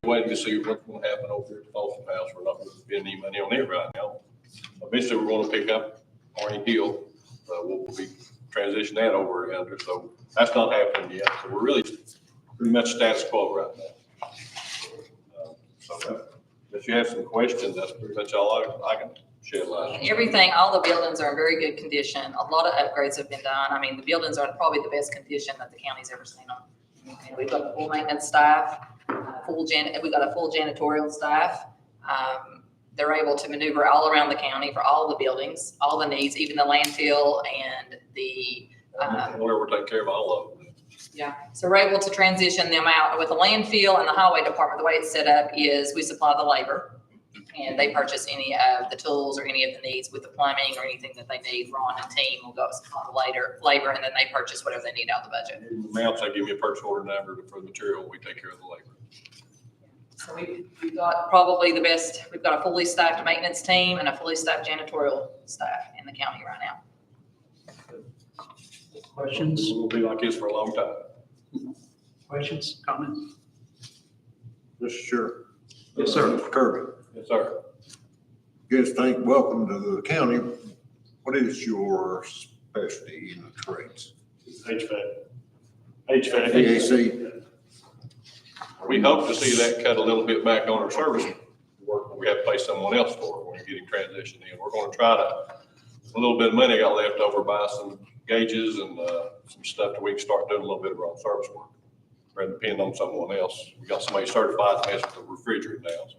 waiting to see what's going to happen over here at the Folsom House. We're not going to spend any money on it right now. Eventually, we're going to pick up Arnie Hill. We'll be transition that over under. So that's not happening yet. So we're really pretty much status quo right now. If you have some questions, that's pretty much all I can shed light on. Everything, all the buildings are in very good condition. A lot of upgrades have been done. I mean, the buildings are probably the best condition that the county's ever seen them. And we've got a full maintenance staff, we've got a full janitorial staff. They're able to maneuver all around the county for all the buildings, all the needs, even the landfill and the. Whatever, take care of all of them. Yeah, so we're able to transition them out. With the landfill and the highway department, the way it's set up is we supply the labor and they purchase any of the tools or any of the needs with the plumbing or anything that they need. Ron and team will go supply the labor and then they purchase whatever they need out of the budget. Amounts, they give me a purchase order number for the material. We take care of the labor. So we've got probably the best, we've got a fully staffed maintenance team and a fully staffed janitorial staff in the county right now. Questions? We'll be like this for a long time. Questions, comments? Mr. Sure. Yes, sir. Mr. Kirby. Yes, sir. Yes, welcome to the county. What is your specialty in the trades? HVAC. HVAC? We hope to see that cut a little bit back on our service work. We have to pay someone else for it when you're getting transitioned in. We're going to try to, a little bit of money I got left over, buy some gauges and some stuff that we can start doing a little bit of our own service work rather than depend on someone else. We got somebody certified that has the refrigerator now. So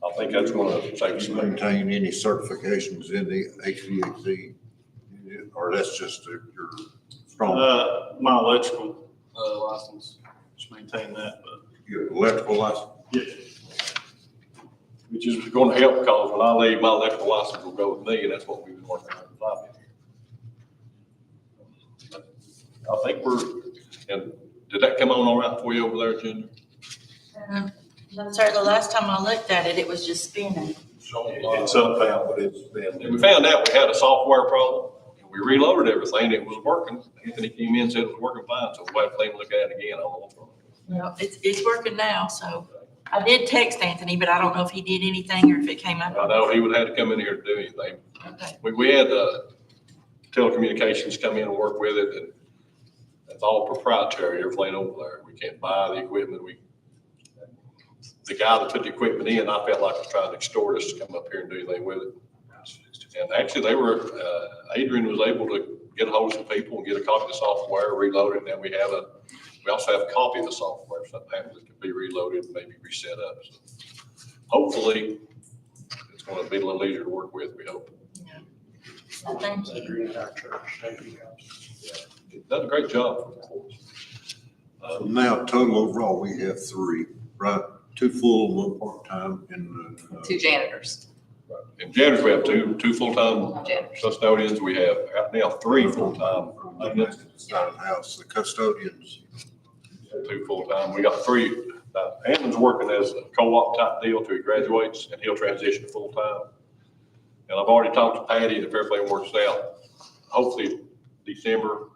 I think that's going to save us Do you money. maintain any certifications in the HVAC? Or that's just your strong, My electrical license, just maintain that, but your electrical license? yeah. Which is going to help because when I leave, my electrical license will go with me, and that's what we've been working on since I've been here. I think and did that come on all right for you over there, Ginger? No, sir, the last time I looked at it, it was just spinning. It's upbound, but it's been. And we found out we had a software problem, and we reloaded everything, it was working. Anthony came in and said it was working fine, so we'll have to look at it again. I don't know what's wrong. No, it's working now, so. I did text Anthony, but I don't know if he did anything or if it came up. I know he would have to come in here to do anything. Okay. We had telecommunications come in and work with it, and it's all proprietary, everything over there. We can't buy the equipment. The guy that put the equipment in, I felt like was trying to extort us to come up here and do anything with it. And actually, Adrian was able to get a hold of some people and get a copy of the software, reload it, and then we also have a copy of the software. If something happens, it can be reloaded and maybe reset up. So hopefully, it's going to be a little easier to work with, we hope. Well, thank you. It does a great job. Now, total overall, we have 3, right? 2 full, 1 part-time, and 2 janitors. In janitors, we have two full-time Janitors. custodians. We have right now 3 full-time. side of the house, the custodians. 2 full-time. We got 3. Hammond's working as a co-op type deal till he graduates, and he'll transition to full-time. And I've already talked to Patty, and if everything works out, hopefully December,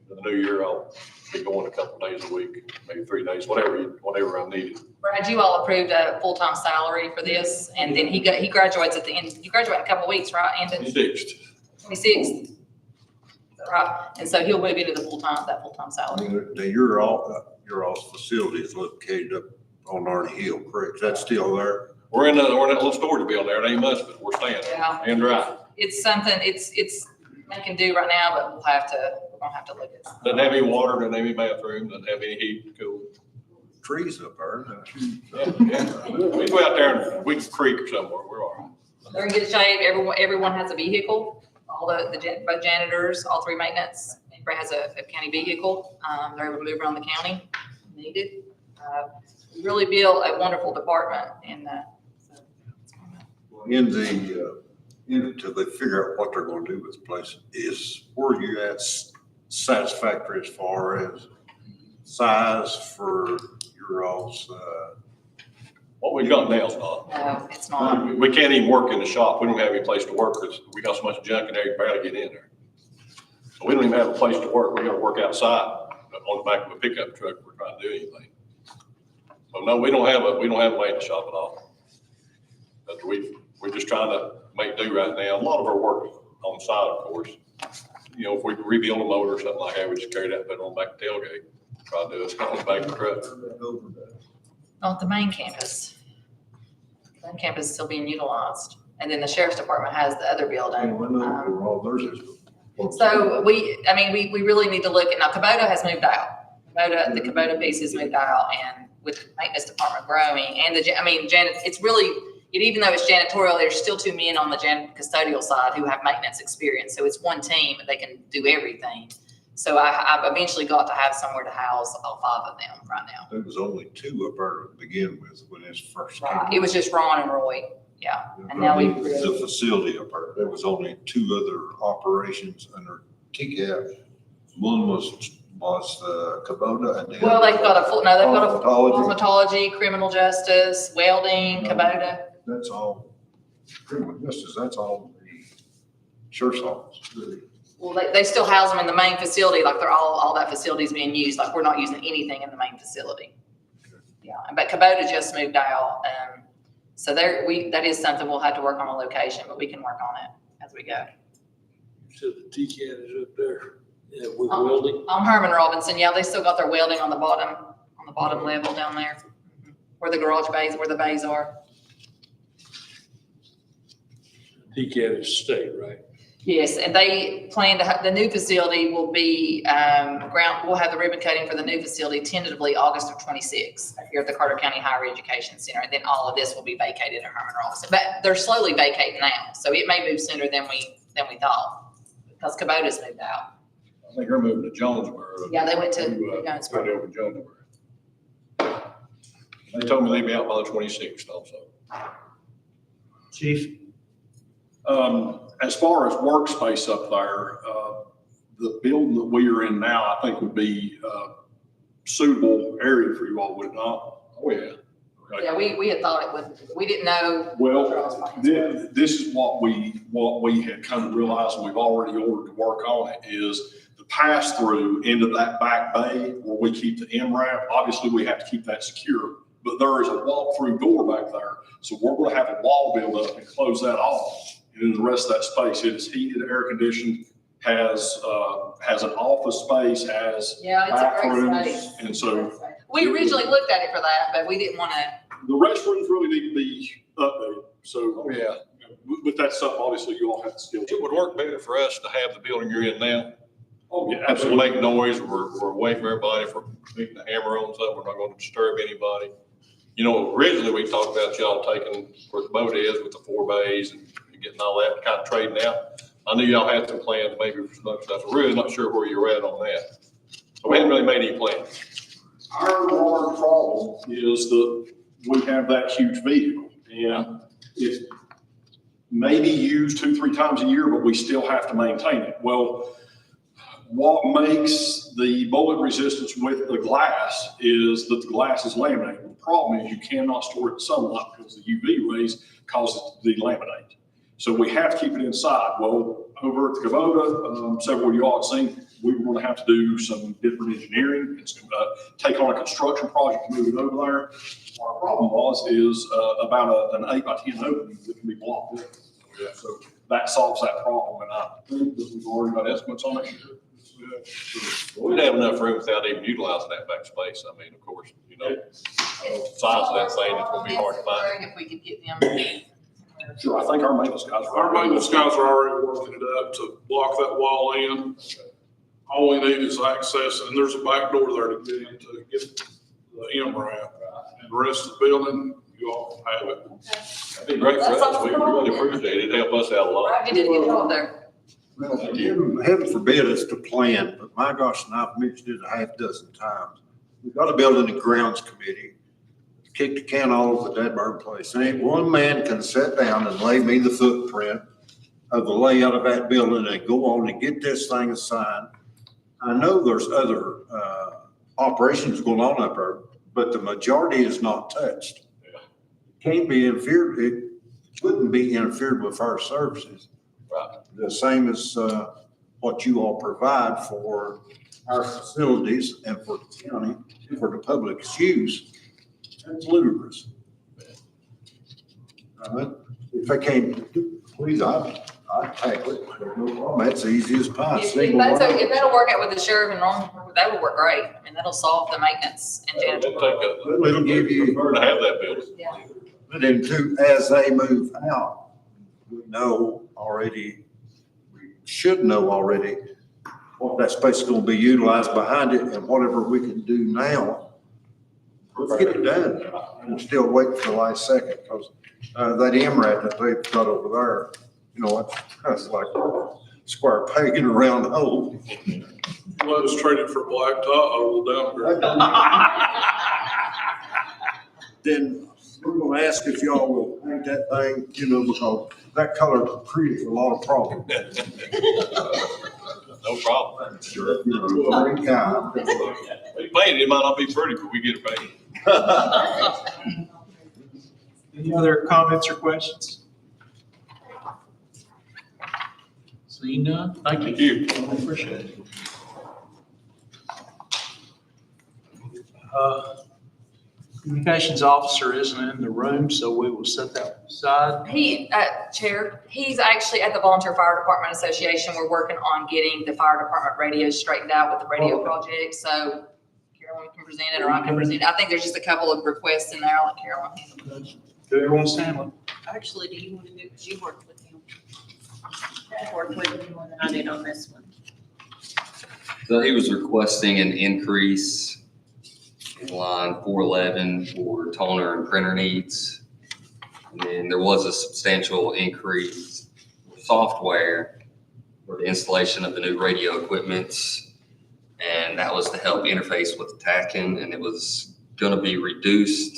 the new year, I'll be going a couple days a week, maybe 3 days, whatever I'm needed. Brad, you all approved a full-time salary for this, and then he graduates at the end. You graduate in a couple of weeks, right? And 26th. 26th, right? And so he'll move into that full-time salary. Now, your all's facility is located up on Arnie Hill, correct? Is that still there? We're in that little storage building there. It ain't much, but we're staying there. Yeah. And dry. It's something. It's they can do right now, but we're gonna have to look at it. Doesn't have any water, doesn't have any bathroom, doesn't have any heat, cool. Trees up there. Yeah. We go out there and we can creek or somewhere. We're all right. They're in good shape. Everyone has a vehicle. All both janitors, all 3 maintenance. Everybody has a county vehicle. They're able to move around the county if needed. We really built a wonderful department Until they figure out what they're going to do with the place, where you at satisfactory as far as size for your all's, What we've got now is not. No, it's not. We can't even work in the shop. We don't have any place to work because we got so much junk in there, you can barely get in there. So we don't even have a place to work. We got to work outside on the back of a pickup truck. We're trying to do anything. So no, we don't have a maintenance shop at all. But we're just trying to make do right now. A lot of our work on site, of course. You know, if we rebuild a motor or something like that, we just carry that, put it on back the tailgate. Try to do it on the back of the truck. On the main campus. The main campus is still being utilized. And then the sheriff's department has the other building. All theirs is. So we really need to look at, now Kubota has moved out. The Kubota piece has moved out, and with the maintenance department growing and it's really, even though it's janitorial, there's still 2 men on the custodial side who have maintenance experience. So it's one team and they can do everything. So I've eventually got to have somewhere to house all 5 of them right now. There was only 2 up there to begin with when this first came. It was just Ron and Roy, yeah. And now we've. The facility up there, there was only 2 other operations under TCAP. One was Kubota and then. Well, they've got a Pharmacology. pharmacology, criminal justice, welding, Kubota. That's all, pretty much, that's all the sheriff's office, really. Well, they still house them in the main facility, like they're all that facility's being used, like we're not using anything in the main facility. Yeah, but Kubota just moved out, so that is something we'll have to work on a location, but we can work on it as we go. So the TCAT is up there, yeah, with welding. I'm Herman Robinson, yeah, they still got their welding on the bottom level down there, where the garage bays, where the bays are. TCAT is state, right? Yes, and they plan to have, the new facility will be, we'll have the ribbon cutting for the new facility tentatively August of 26 here at the Carter County Higher Education Center. And then all of this will be vacated at Herman Robinson. But they're slowly vacating now, so it may move sooner than we thought, because Kubota's moved out. I think they're moving to Jonesboro. Yeah, they went to Right Jonesboro. over Jonesboro. They told me they'd be out by the 26th also. Chief? As far as workspace up there, the building that we are in now, I think would be a suitable area for you all, would it not? Oh, yeah. Okay. Yeah, we had thought it would, we didn't know. Well, this is what we had kind of realized, and we've already ordered to work on it, is the pass-through into that back bay where we keep the MRAP. Obviously, we have to keep that secure, but there is a walk-through door back there. So we're going to have a wall build up and close that off. And in the rest of that space, it is heated, air conditioned, has an office space, has Yeah, it's a great bathrooms. space. And so We originally looked at it for that, but we didn't want to. the restrooms really need to be updated. So, Oh, yeah. but that's something obviously you all have to still. It would work better for us to have the building you're in now. Oh, yeah, We'll absolutely. make noise, we're waiting for everybody, if we're beating the hammer on something, we're not gonna disturb anybody. You know, originally we talked about y'all taking where the boat is with the 4 bays and getting all that kind of trading out. I knew y'all had some plans maybe for some stuff, I'm really not sure where you're at on that. So we haven't really made any plans. Our large problem is that we have that huge vehicle and it's maybe used 2-3 times a year, but we still have to maintain it. Well, what makes the bullet resistance with the glass is that the glass is laminated. The problem is you cannot store it in sunlight because the UV rays cause it to delaminate. So we have to keep it inside. Well, over at the Kubota, several of you all have seen, we were going to have to do some different engineering. It's going to take on a construction project to move it over there. Our problem is about an 8x10 opening that can be blocked in. Yeah. So that solves that problem, and I think that we've already got estimates on it. We'd have enough room without even utilizing that back space. I mean, of course, you know, size of that thing, it's gonna be hard to find. If we could get them. Sure, I think our maintenance guys are. Our maintenance guys are already working it up to block that wall in. All we need is access, and there's a back door there to get in to get the MRAP. And the rest of the building, you all have it. That'd be great for us. We really appreciate it. It'd help us out a lot. Right, you did get it out there. Well, heaven forbid it's to plan, but my gosh, and I've mentioned it a half dozen times. We've got a building and grounds committee, kick the can all over the dead bird place. Ain't one man can sit down and lay me the footprint of the layout of that building and go on and get this thing assigned. I know there's other operations going on up there, but the majority is not touched. Can't be interfered, it wouldn't be interfered with our services. Right. The same as what you all provide for our facilities and for the county, for the public's use. That's ludicrous. If they can't, please, I'd tackle it. There's no problem. That's easy as pie. If Single that's, line. if that'll work out with the sheriff and Norman, that would work great. I mean, that'll solve the maintenance and It'll janitorial. It'll give you- prefer to have that building. Yeah. But then too, as they move out, we know already, we should know already what that space is gonna be utilized behind it and whatever we can do now. Let's get it done and still wait for the last second, because, that MRAD that they've got over there, you know, that's like square peg in a round hole. Let us trade it for blacktop, I will downgrade. Then we're gonna ask if y'all will paint that thing, you know, because that color creates a lot of problems. No problem. Sure. You know, yeah. We paint it, it might not be pretty, but we get it painted. Any other comments or questions? Seeing none, thank you. Thank you. Appreciate it. Communications officer isn't in the room, so we will set that aside. He, Chair, he's actually at the Volunteer Fire Department Association. We're working on getting the fire department radios straightened out with the radio project, so Carolyn can present it, or I can present it. I think there's just a couple of requests in there. I'll let Carolyn handle it. To everyone's handling. Actually, do you want to do, because you worked with him. I worked with him more than I did on this one. So he was requesting an increase in line 411 for toner and printer needs. And then there was a substantial increase for software for the installation of the new radio equipment. And that was to help interface with TACAN, and it was gonna be reduced.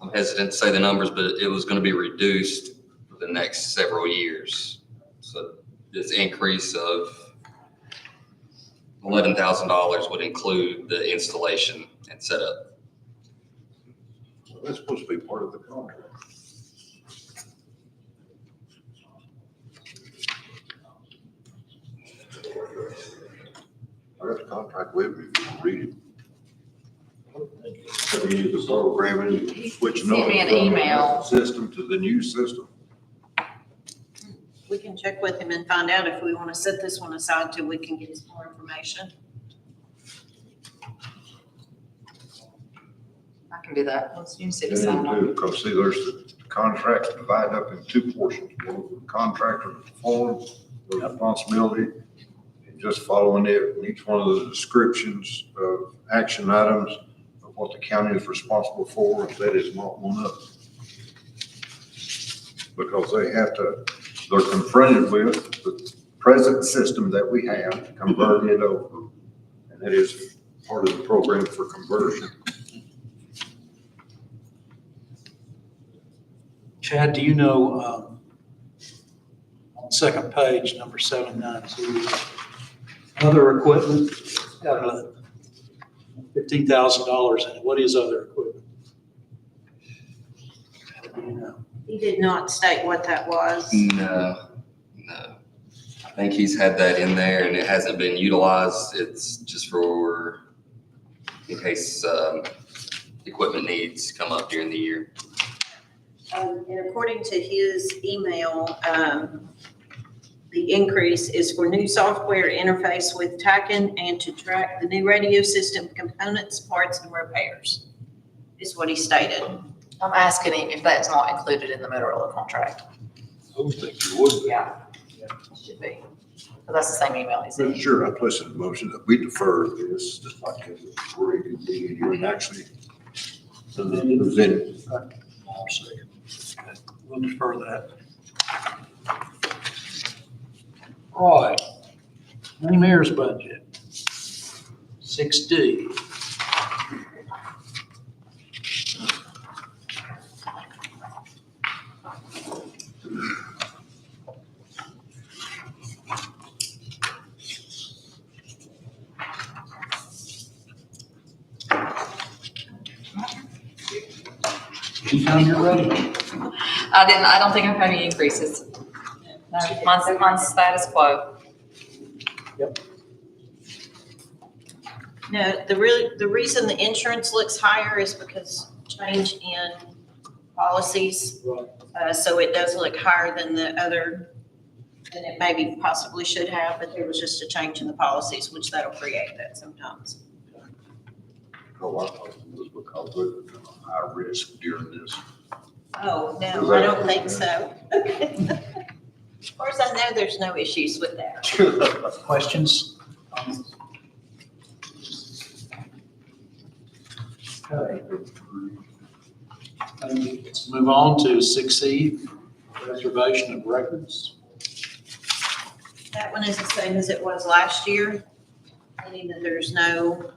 I'm hesitant to say the numbers, but it was gonna be reduced for the next several years. So this increase of $11,000 would include the installation and setup. That's supposed to be part of the contract. I got the contract with me, if you can read it. So we need the programming, switching Sent over me an from the email. system to the new system. We can check with him and find out if we want to set this one aside till we can get some more information. I can do that. Let's use city And sign on. because see, there's the contracts divided up in two portions. One for the contractor to perform the responsibility, and just following it, and each one of the descriptions of action items of what the county is responsible for, if that is not one of them. Because they have to, they're confronted with the present system that we have, convert it over, and that is part of the program for conversion. Chad, do you know, on the second page, number 792, other equipment, got a $15,000 in it. What is other equipment? Do you know? He did not state what that was. No. I think he's had that in there and it hasn't been utilized. It's just for, in case, equipment needs come up during the year. And according to his email, the increase is for new software interface with TACAN and to track the new radio system components, parts, and repairs, is what he stated. I'm asking him if that's not included in the Motorola contract. I would think you would. Yeah. It should be. But that's the same email he sent. Sure, I place a motion that we defer this, just like it was where it could be, and actually present it. I'll second. We'll defer that. All right. County Mayor's budget. 6D. Anytime you're ready. I don't think I've had any increases. No, mine's status quo. No, the reason the insurance looks higher is because change in policies. So it does look higher than the other, than it maybe possibly should have, but there was just a change in the policies, which that'll create that sometimes. Oh, I thought it was because we were high risk during this. Oh, no, I don't think so. As far as I know, there's no issues with that. Questions? Okay. Let's move on to 6E, reservation of records. That one is the same as it was last year, meaning that there's no,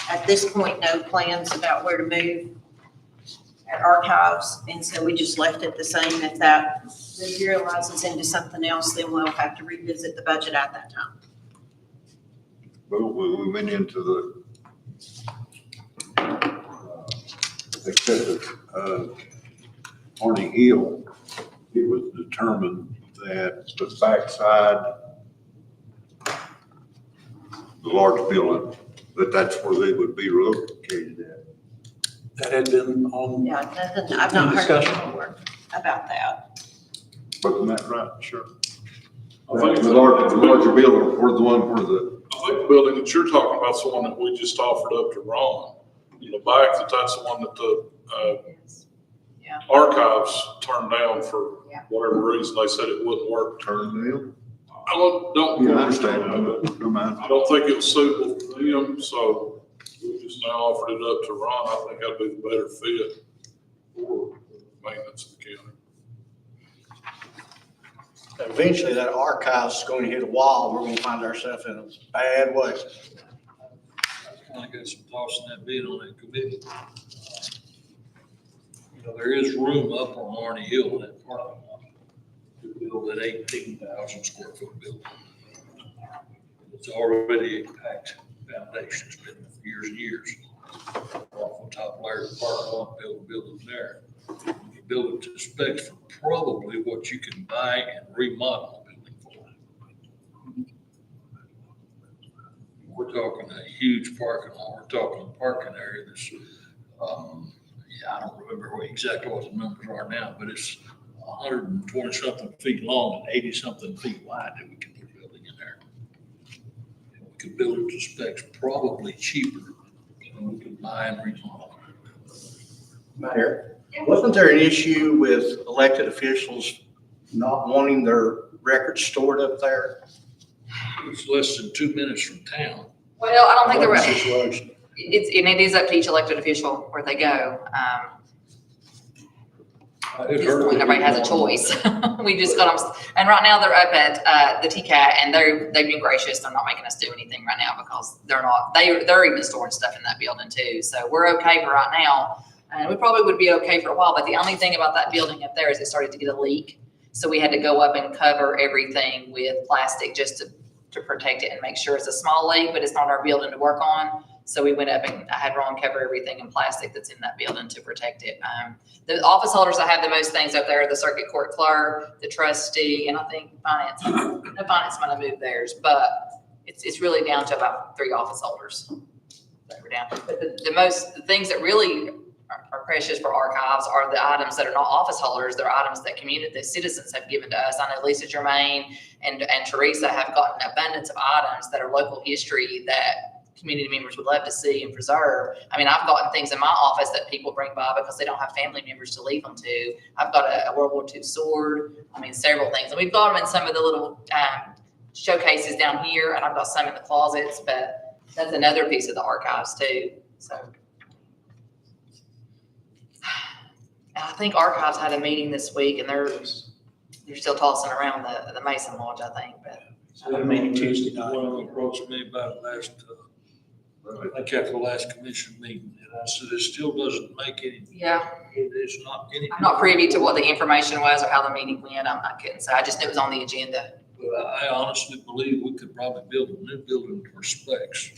at this point, no plans about where to move our archives. And so we just left it the same. If that materializes into something else, then we'll have to revisit the budget at that time. Well, when we went into the accepted, Horny Hill, it was determined that the backside, the large building, that's where they would be located at. That had been on, Yeah, nothing, I've not heard any more about that. Wasn't that right? Sure. I think The larger building, or the one where the, I think the building that you're talking about is the one that we just offered up to Ron. In the back, that's the one that the Yeah. archives turned down for Yeah. whatever reason. They said it wouldn't work. turn them. I don't. Yeah, I understand. No mind. I don't think it was suitable for them, so we just now offered it up to Ron. I think that'd be the better fit for maintenance of the county. Eventually, that archive's is going to hit a wall. We're going to find ourselves in a bad way. I got some thoughts on that being on that committee. You know, there is room up on Arnie Hill in that parking lot to build an 18,000 square foot building. It's already a packed foundation. It's been years and years. Off the top layer of the parking lot, build a building there. You build it to specs for probably what you can buy and remodel a building for. We're talking a huge parking lot. We're talking a parking area that's, I don't remember exactly what the numbers are now, but it's 120 something feet long and 80 something feet wide that we can put a building in there. And we could build it to specs probably cheaper than we could buy and remodel. Mayor, wasn't there an issue with elected officials not wanting their records stored up there? It's less than 2 minutes from town. Well, I don't think What the, situation? and it is up to each elected official where they go. At this point, nobody has a choice. We just got them, and right now they're up at, the TCAT, and they've been gracious. They're not making us do anything right now because they're even storing stuff in that building too. So we're okay for right now. And we probably would be okay for a while, but the only thing about that building up there is it started to get a leak. So we had to go up and cover everything with plastic just to protect it and make sure it's a small leak, but it's not our building to work on. So we went up and I had Ron cover everything in plastic that's in that building to protect it. The office holders that have the most things up there are the circuit court clerk, the trustee, and I think finance. The finance might have moved theirs, but it's really down to about 3 office holders. That we're down. But the things that really are precious for archives are the items that are not office holders. They're items that the citizens have given to us. I know Lisa Germain and Teresa have gotten an abundance of items that are local history that community members would love to see and preserve. I mean, I've gotten things in my office that people bring by because they don't have family members to leave them to. I've got a World War II sword. I mean, several things. And we've got them in some of the little showcases down here, and I've got some in the closets, but that's another piece of the archives too. So. I think archives had a meeting this week, and they're still tossing around the Mason Lodge, I think, but. had a meeting Tuesday night. One of them approached me about it last, I think after the last commission meeting, and I said, it still doesn't make any. Yeah. It's not any. I'm not privy to what the information was or how the meeting went. I couldn't say. I just knew it was on the agenda. But I honestly believe we could probably build a new building for specs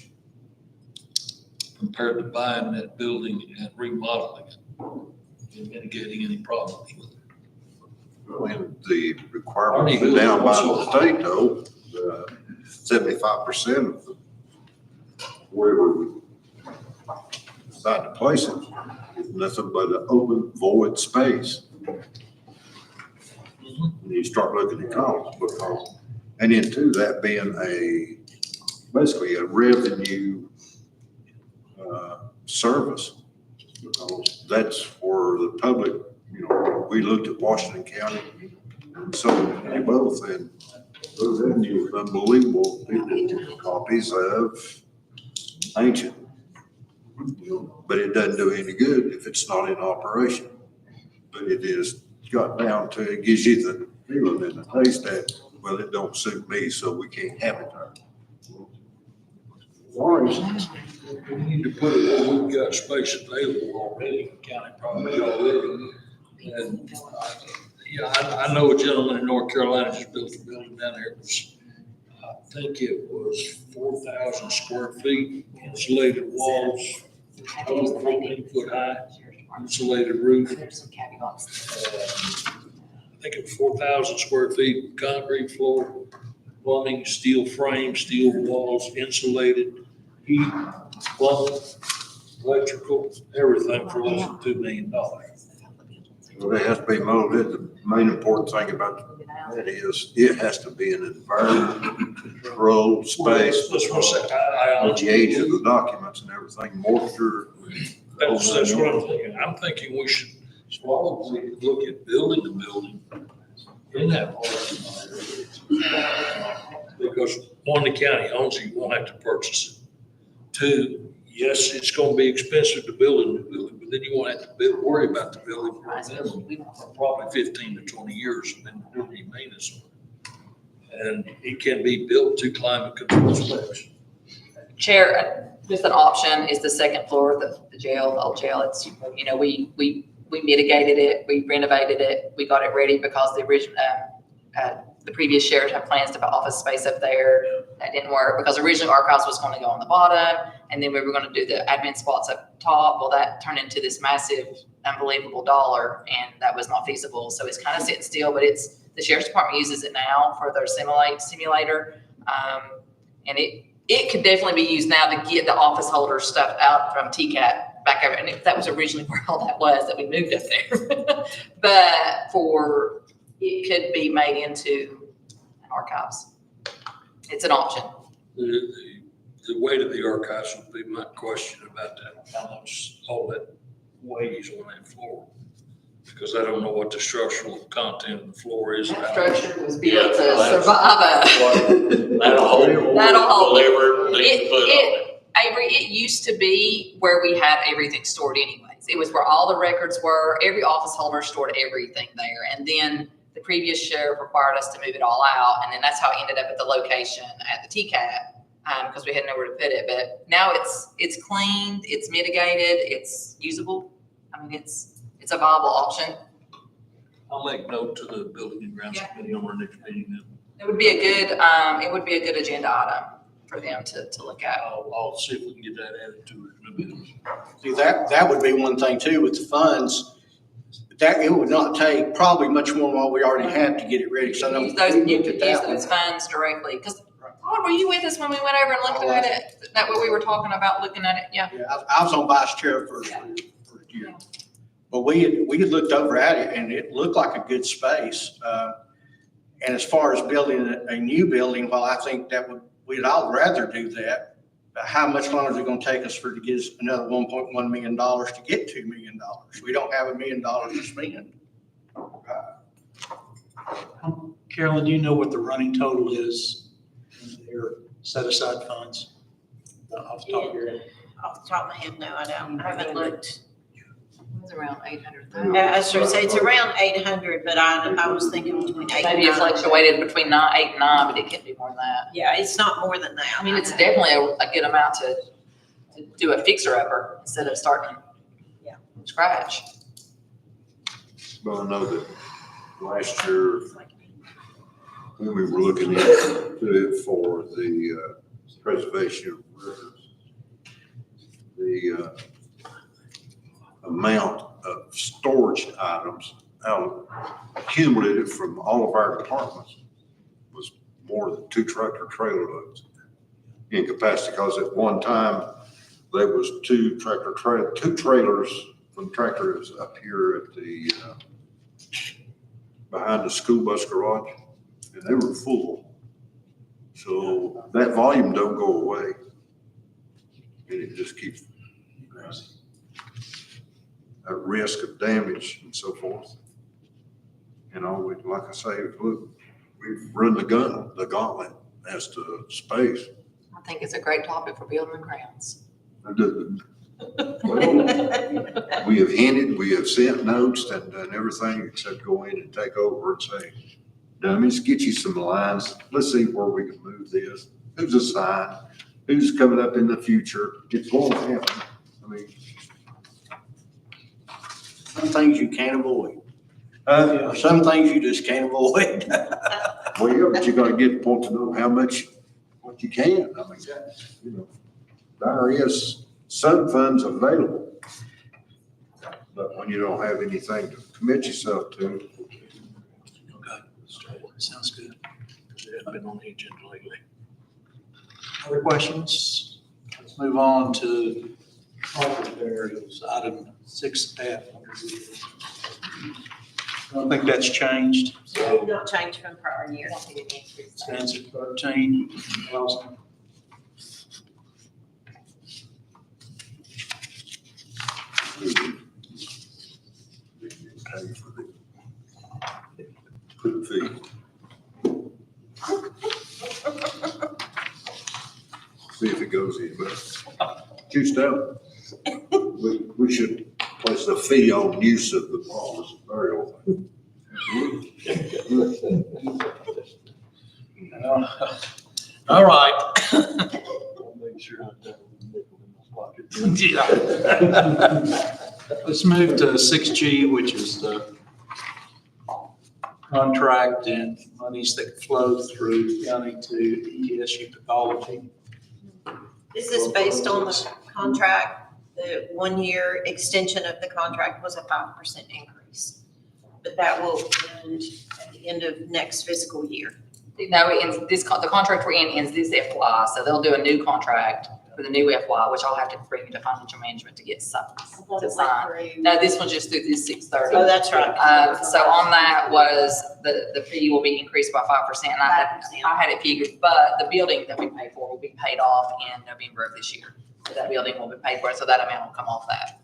compared to buying that building and remodeling it and mitigating any problems with it. When the requirements are down by the state though, 75% of the wherever we decide to place it, is nothing but an open void space. And you start looking at columns, because, and then too, that being basically a revenue, service. Because that's where the public, we looked at Washington County and so many both, and those revenue was unbelievable. People get copies of ancient. But it doesn't do any good if it's not in operation. But it is got down to, it gives you the feeling and the taste that, well, it don't suit me, so we can't have it there. For instance, we need to put it where we've got space available already, county property already. And, I know a gentleman in North Carolina just built a building down there. It was, I think it was 4,000 square feet, insulated walls, over 14 foot high, insulated roof. There's some caveats. I think it was 4,000 square feet, concrete floor, plumbing, steel frame, steel walls, insulated, heat, plumbing, electrical, everything for less than $2 million. Well, it has to be molded. The main important thing about that is it has to be an environment controlled space. That's what I said. I With the age of the documents and everything, moisture. That's what I'm thinking. I'm thinking we should probably look at building the building in that parking lot. Because one, the county owns it, you won't have to purchase it. Two, yes, it's gonna be expensive to build a new building, but then you won't have to worry about the building for probably 15 to 20 years and then do any maintenance on it. And it can be built to climate control specs. Chair, just an option is the second floor, the jail, old jail. It's, we mitigated it, we renovated it, we got it ready because the original, the previous sheriff had plans to put office space up there. That didn't work because originally archives was going to go on the bottom, and then we were going to do the admin spots up top. Well, that turned into this massive, unbelievable dollar, and that was not feasible. So it's kind of sitting still, but the sheriff's department uses it now for their simulator. And it could definitely be used now to get the office holder stuff out from TCAT back over. And that was originally where all that was, that we moved up there. But it could be made into an archives. It's an option. The weight of the archives would be my question about that, how much all that weighs on that floor. Because I don't know what the structural content of the floor is. That structure was built to survive That'll hold. That'll hold. Whatever they put on it. Avery, it used to be where we had everything stored anyways. It was where all the records were. Every office holder stored everything there. And then the previous sheriff required us to move it all out. And then that's how it ended up at the location at the TCAT, because we had nowhere to put it. But now it's cleaned, it's mitigated, it's usable. I mean, it's a viable option. I'll make note to the Building and Grounds Committee on our next meeting then. It would be a good agenda item for them to look at. I'll see if we can get that added to it in a bit. See, that would be one thing too with the funds. That it would not take probably much more than what we already have to get it ready. So I know You could we looked at use that one. those funds directly, because Todd, were you with us when we went over and looked at it? That what we were talking about, looking at it? Yeah. Yeah, I was on vice chair for a year. But we had looked over at it and it looked like a good space. And as far as building a new building, well, I think we'd all rather do that. But how much longer is it going to take us to get us another $1.1 million to get $2 million? We don't have $1 million to spend. Carolyn, do you know what the running total is in their set aside funds? Off the top of your head. Off the top of my head, no, I don't. I haven't looked. It was around 800,000. I was going to say it's around 800, but I was thinking between 8 and 9. Maybe it fluctuated between 8 and 9, but it can't be more than that. Yeah, it's not more than that. I mean, it's definitely a good amount to do a fixer-upper instead of starting from scratch. Well, I know that last year, when we were looking into it for the preservation of rivers, the amount of storage items accumulated from all of our departments was more than 2 tractor trailer loads. incapacity, because at one time, there was two trailers from tractors up here at the, behind the school bus garage, and they were full. So that volume don't go away. And it just keeps at risk of damage and so forth. You know, like I say, look, we've run the gauntlet as to space. I think it's a great topic for building and grounds. We have hinted, we have sent notes and done everything except go in and take over and say, dummies, get you some lines. Let's see where we can move this. Who's assigned? Who's coming up in the future? It's going to happen. I mean, Some things you can't avoid. Some things you just can't avoid. well, yeah, but you gotta get the point to know how much, what you can. I mean, you know, there is some funds available. But when you don't have anything to commit yourself to, Okay, sounds good. It hasn't been on the agenda lately. Other questions? Let's move on to property burials, item 6F. I don't think that's changed. Not changed from prior year. Stands at 13,000. pay for the fee. See if it goes in, but juiced out. We should place a fee on use of the Paul's burial. All right. Make sure I have a nickel in my pocket. Yeah. Let's move to 6G, which is the contract and monies that flow through county to ESU pathology. This is based on the contract. The 1-year extension of the contract was a 5% increase. But that will end at the end of next fiscal year. No, it ends the contract we're in ends this FY, so they'll do a new contract for the new FY, which I'll have to bring to financial management to get to sign. No, this one's just through this 6/30. Oh, that's right. So on that was, the fee will be increased by 5%, and I had it figured, but the building that we pay for will be paid off in November of this year. So that building will be paid for, so that amount will come off that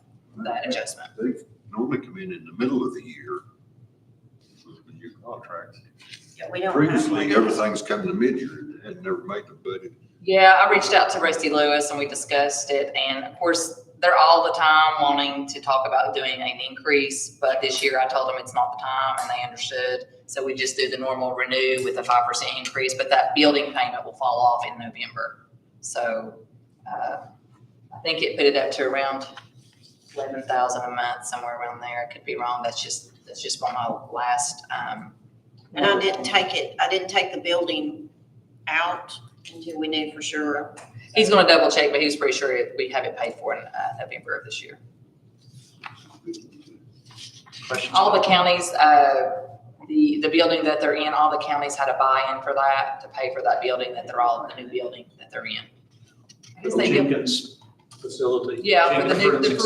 adjustment. They normally come in the middle of the year with the new contract. Yeah, we don't have Previously, money. everything's come to mid-year and had never made the budget. Yeah, I reached out to Rusty Lewis and we discussed it, and of course, they're all the time wanting to talk about doing an increase, but this year I told them it's not the time, and they understood. So we just do the normal renew with a 5% increase, but that building payment will fall off in November. So, I think it put it up to around 11,000 a month, somewhere around there. I could be wrong. That's just from my last, And I didn't take the building out until we knew for sure. he's gonna double check, but he was pretty sure we have it paid for in November of this year. Questions? All the counties, the building that they're in, all the counties had a buy-in for that, to pay for that building that they're all in, the new building that they're in. I guess they built- Jenkins facility. Yeah, for the Jenkins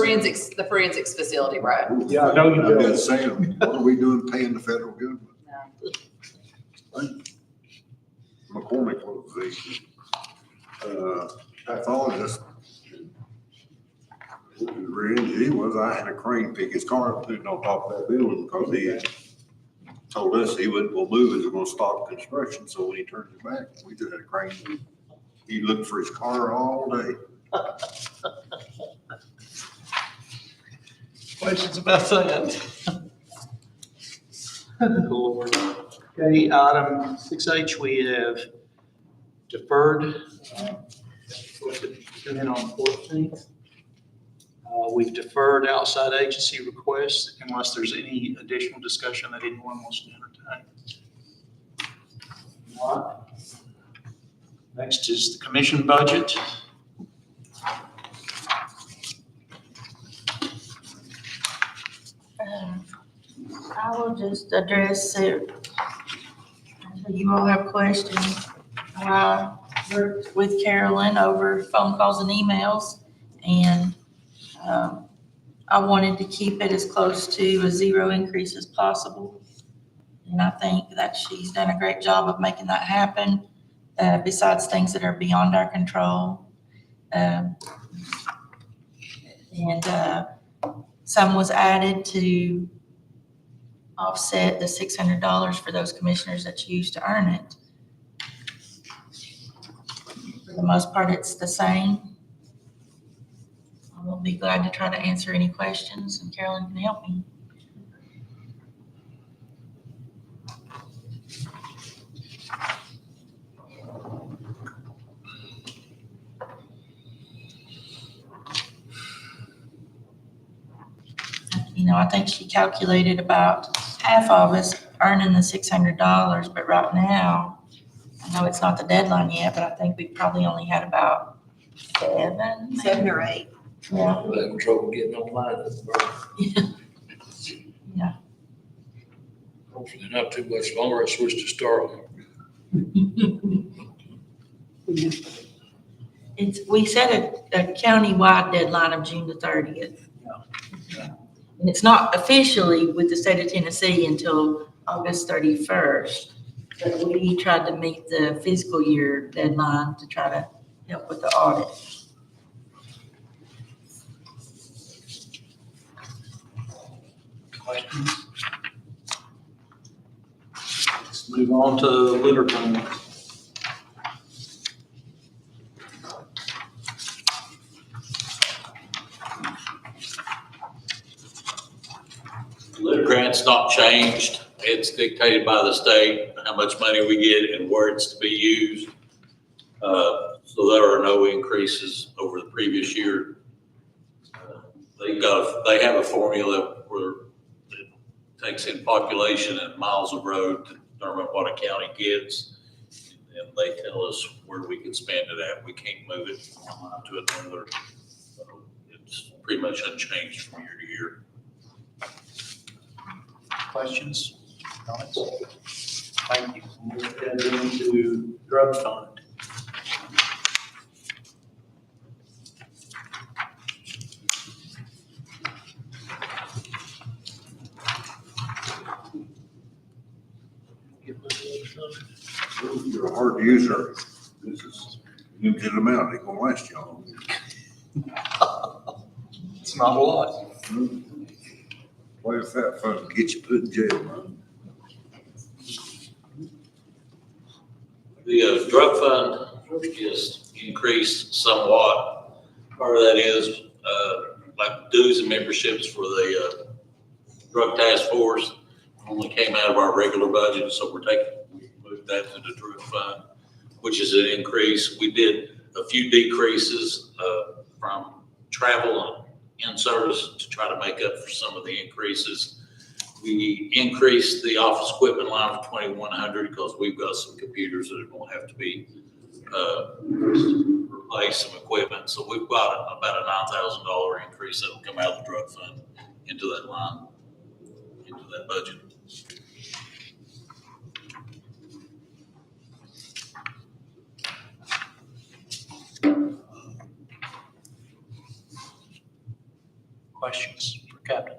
forensics facility, right? Yeah, I know you I'm built. just saying, what are we doing paying the federal government? McCormick was the pathologist. He was, I had a crane pick his car up, put it on top of that building because he had told us he wasn't gonna move, he was gonna stop construction. So when he turned it back, we just had a crane. He looked for his car all day. Questions about that? Lord. Okay, item 6H, we have deferred, come in on 14th. We've deferred outside agency requests unless there's any additional discussion that anyone wants to entertain. All right. Next is the commission budget. I will just address it. You all have questions. worked with Carolyn over phone calls and emails, and I wanted to keep it as close to a zero increase as possible. And I think that she's done a great job of making that happen, besides things that are beyond our control. And some was added to offset the $600 for those commissioners that choose to earn it. For the most part, it's the same. I will be glad to try to answer any questions, and Carolyn can help me. You know, I think she calculated about half of us earning the $600, but right now, I know it's not the deadline yet, but I think we probably only had about 7 or 8. Yeah. I'm having trouble getting online. Yeah. Hopefully not too much longer. I switched to Starlink. We set a county-wide deadline of June the 30th. And it's not officially with the state of Tennessee until August 31st. But we tried to meet the fiscal year deadline to try to help with the audit. Questions? Let's move on to litter permits. Litter grant's not changed. It's dictated by the state, how much money we get and where it's to be used. So there are no increases over the previous year. They have a formula where it takes in population and miles of road to determine what a county gets. And they tell us where we can spend it at. We can't move it from one line to another. So it's pretty much unchanged from year to year. Questions? Comments? Thank you. We'll get into drug fund. You're a hard user. This is limited amount, ain't gonna last you long. It's not a lot. What if that fund get you put in jail, man? The drug fund is increased somewhat. Part of that is like dues and memberships for the drug task force only came out of our regular budget, so we moved that to the drug fund, which is an increase. We did a few decreases from travel and in-service to try to make up for some of the increases. We increased the office equipment line for 2,100 because we've got some computers that are going to have to be replace some equipment. So we've got about a $9,000 increase that will come out of the drug fund into that line, into that budget. Questions for Captain?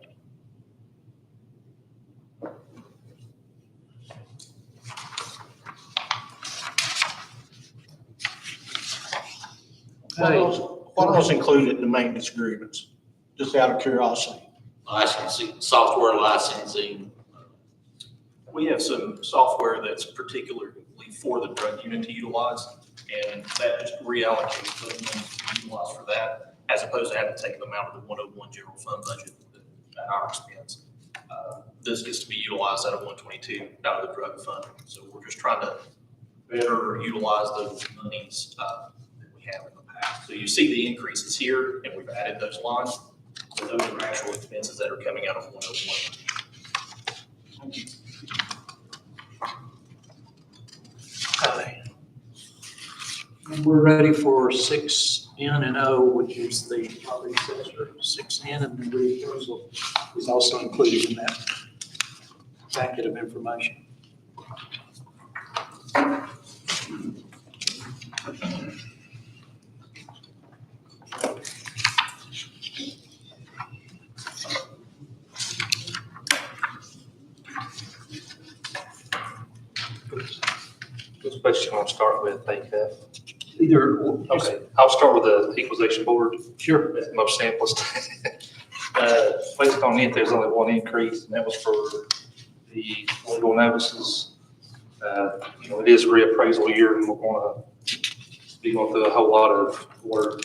What else included in the maintenance agreements? Just out of curiosity. Licensing, software licensing. We have some software that's particularly for the drug unit to utilize, and that just reallocates those things to utilize for that, as opposed to having to take them out of the 101 general fund budget at our expense. This gets to be utilized out of 122, out of the drug fund. So we're just trying to better utilize those monies that we have in the past. So you see the increases here, and we've added those lines, but those are actual expenses that are coming out of 101. Thank you. Okay. And we're ready for 6N and O, which is the property assessor. 6N and the reappraisal is also included in that packet of information. Which question you want to start with, think that? Either, Okay, I'll start with the equalization board. sure. It's the most simplest. Based on it, there's only one increase, and that was for the legal notices. It is reappraisal year, and we're gonna be going through a whole lot of work.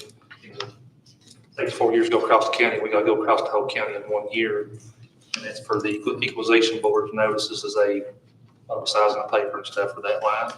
Takes 4 years to go across the county, we gotta go across the whole county in 1 year. And that's for the equalization board notices as they publicizing the paper and stuff for that line.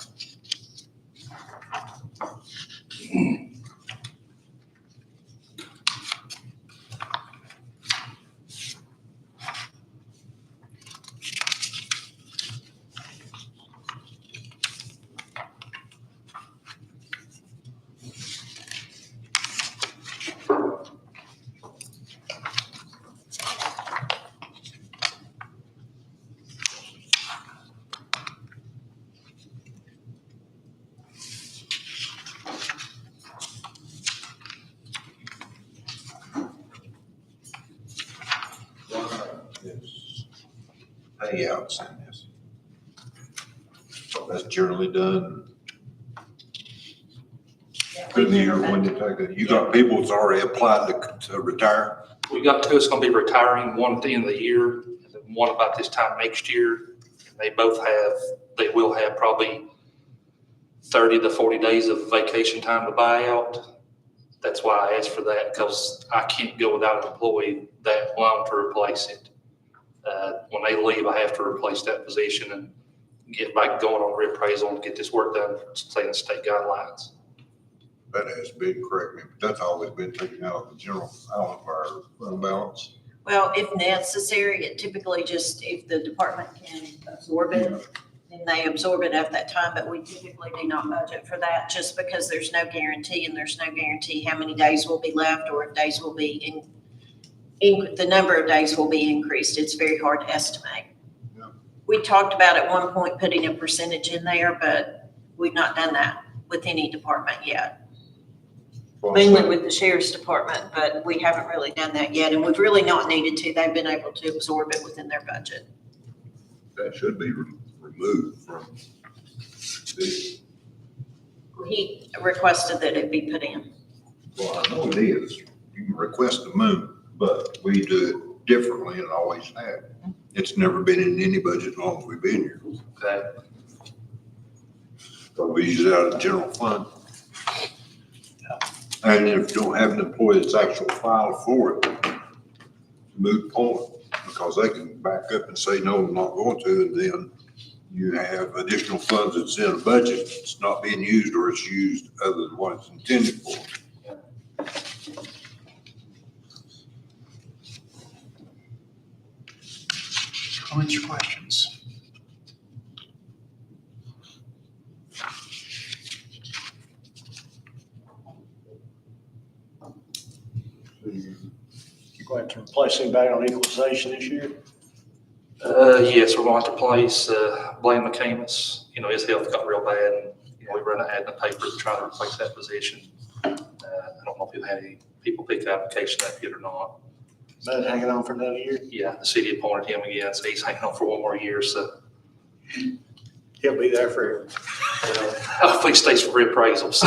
Payouts in this. So that's generally done through the year when you take it. You got people that's already applied to retire. We got two that's gonna be retiring, one at the end of the year, and then one about this time next year. And they will have probably 30 to 40 days of vacation time to buy out. That's why I asked for that, because I can't go without an employee that long to replace it. When they leave, I have to replace that position and get back going on reappraisal and get this work done, staying state guidelines. That has been, correct me, but that's always been taken out of the general, out of our fund balance. Well, if necessary, it typically just, if the department can absorb it, then they absorb it at that time, but we typically do not budget for that, just because there's no guarantee, and there's no guarantee how many days will be left, or if days will be the number of days will be increased. It's very hard to estimate. Yeah. We talked about at one point putting a percentage in there, but we've not done that with any department yet. Mainly with the sheriff's department, but we haven't really done that yet, and we've really not needed to. They've been able to absorb it within their budget. That should be removed from the, He requested that it be put in. well, I know it is. You can request the moon, but we do it differently and always have. It's never been in any budget as long as we've been here. Okay. So we use it out of the general fund. And if you don't have an employee that's actually filed for it, moot point, because they can back up and say, no, I'm not going to, and then you have additional funds that's in a budget, it's not being used, or it's used other than what it's intended for. Comments or questions? You going to replace anybody on equalization this year? Yes, we're going to place Blaine McCamus. His health got real bad, and we run an ad in the paper to try to replace that position. I don't know if you've had any people pick the application up yet or not. Bud hanging on for another year? Yeah, the city appointed him again, so he's hanging on for 1 more year, so He'll be there for hopefully he stays for reappraisals.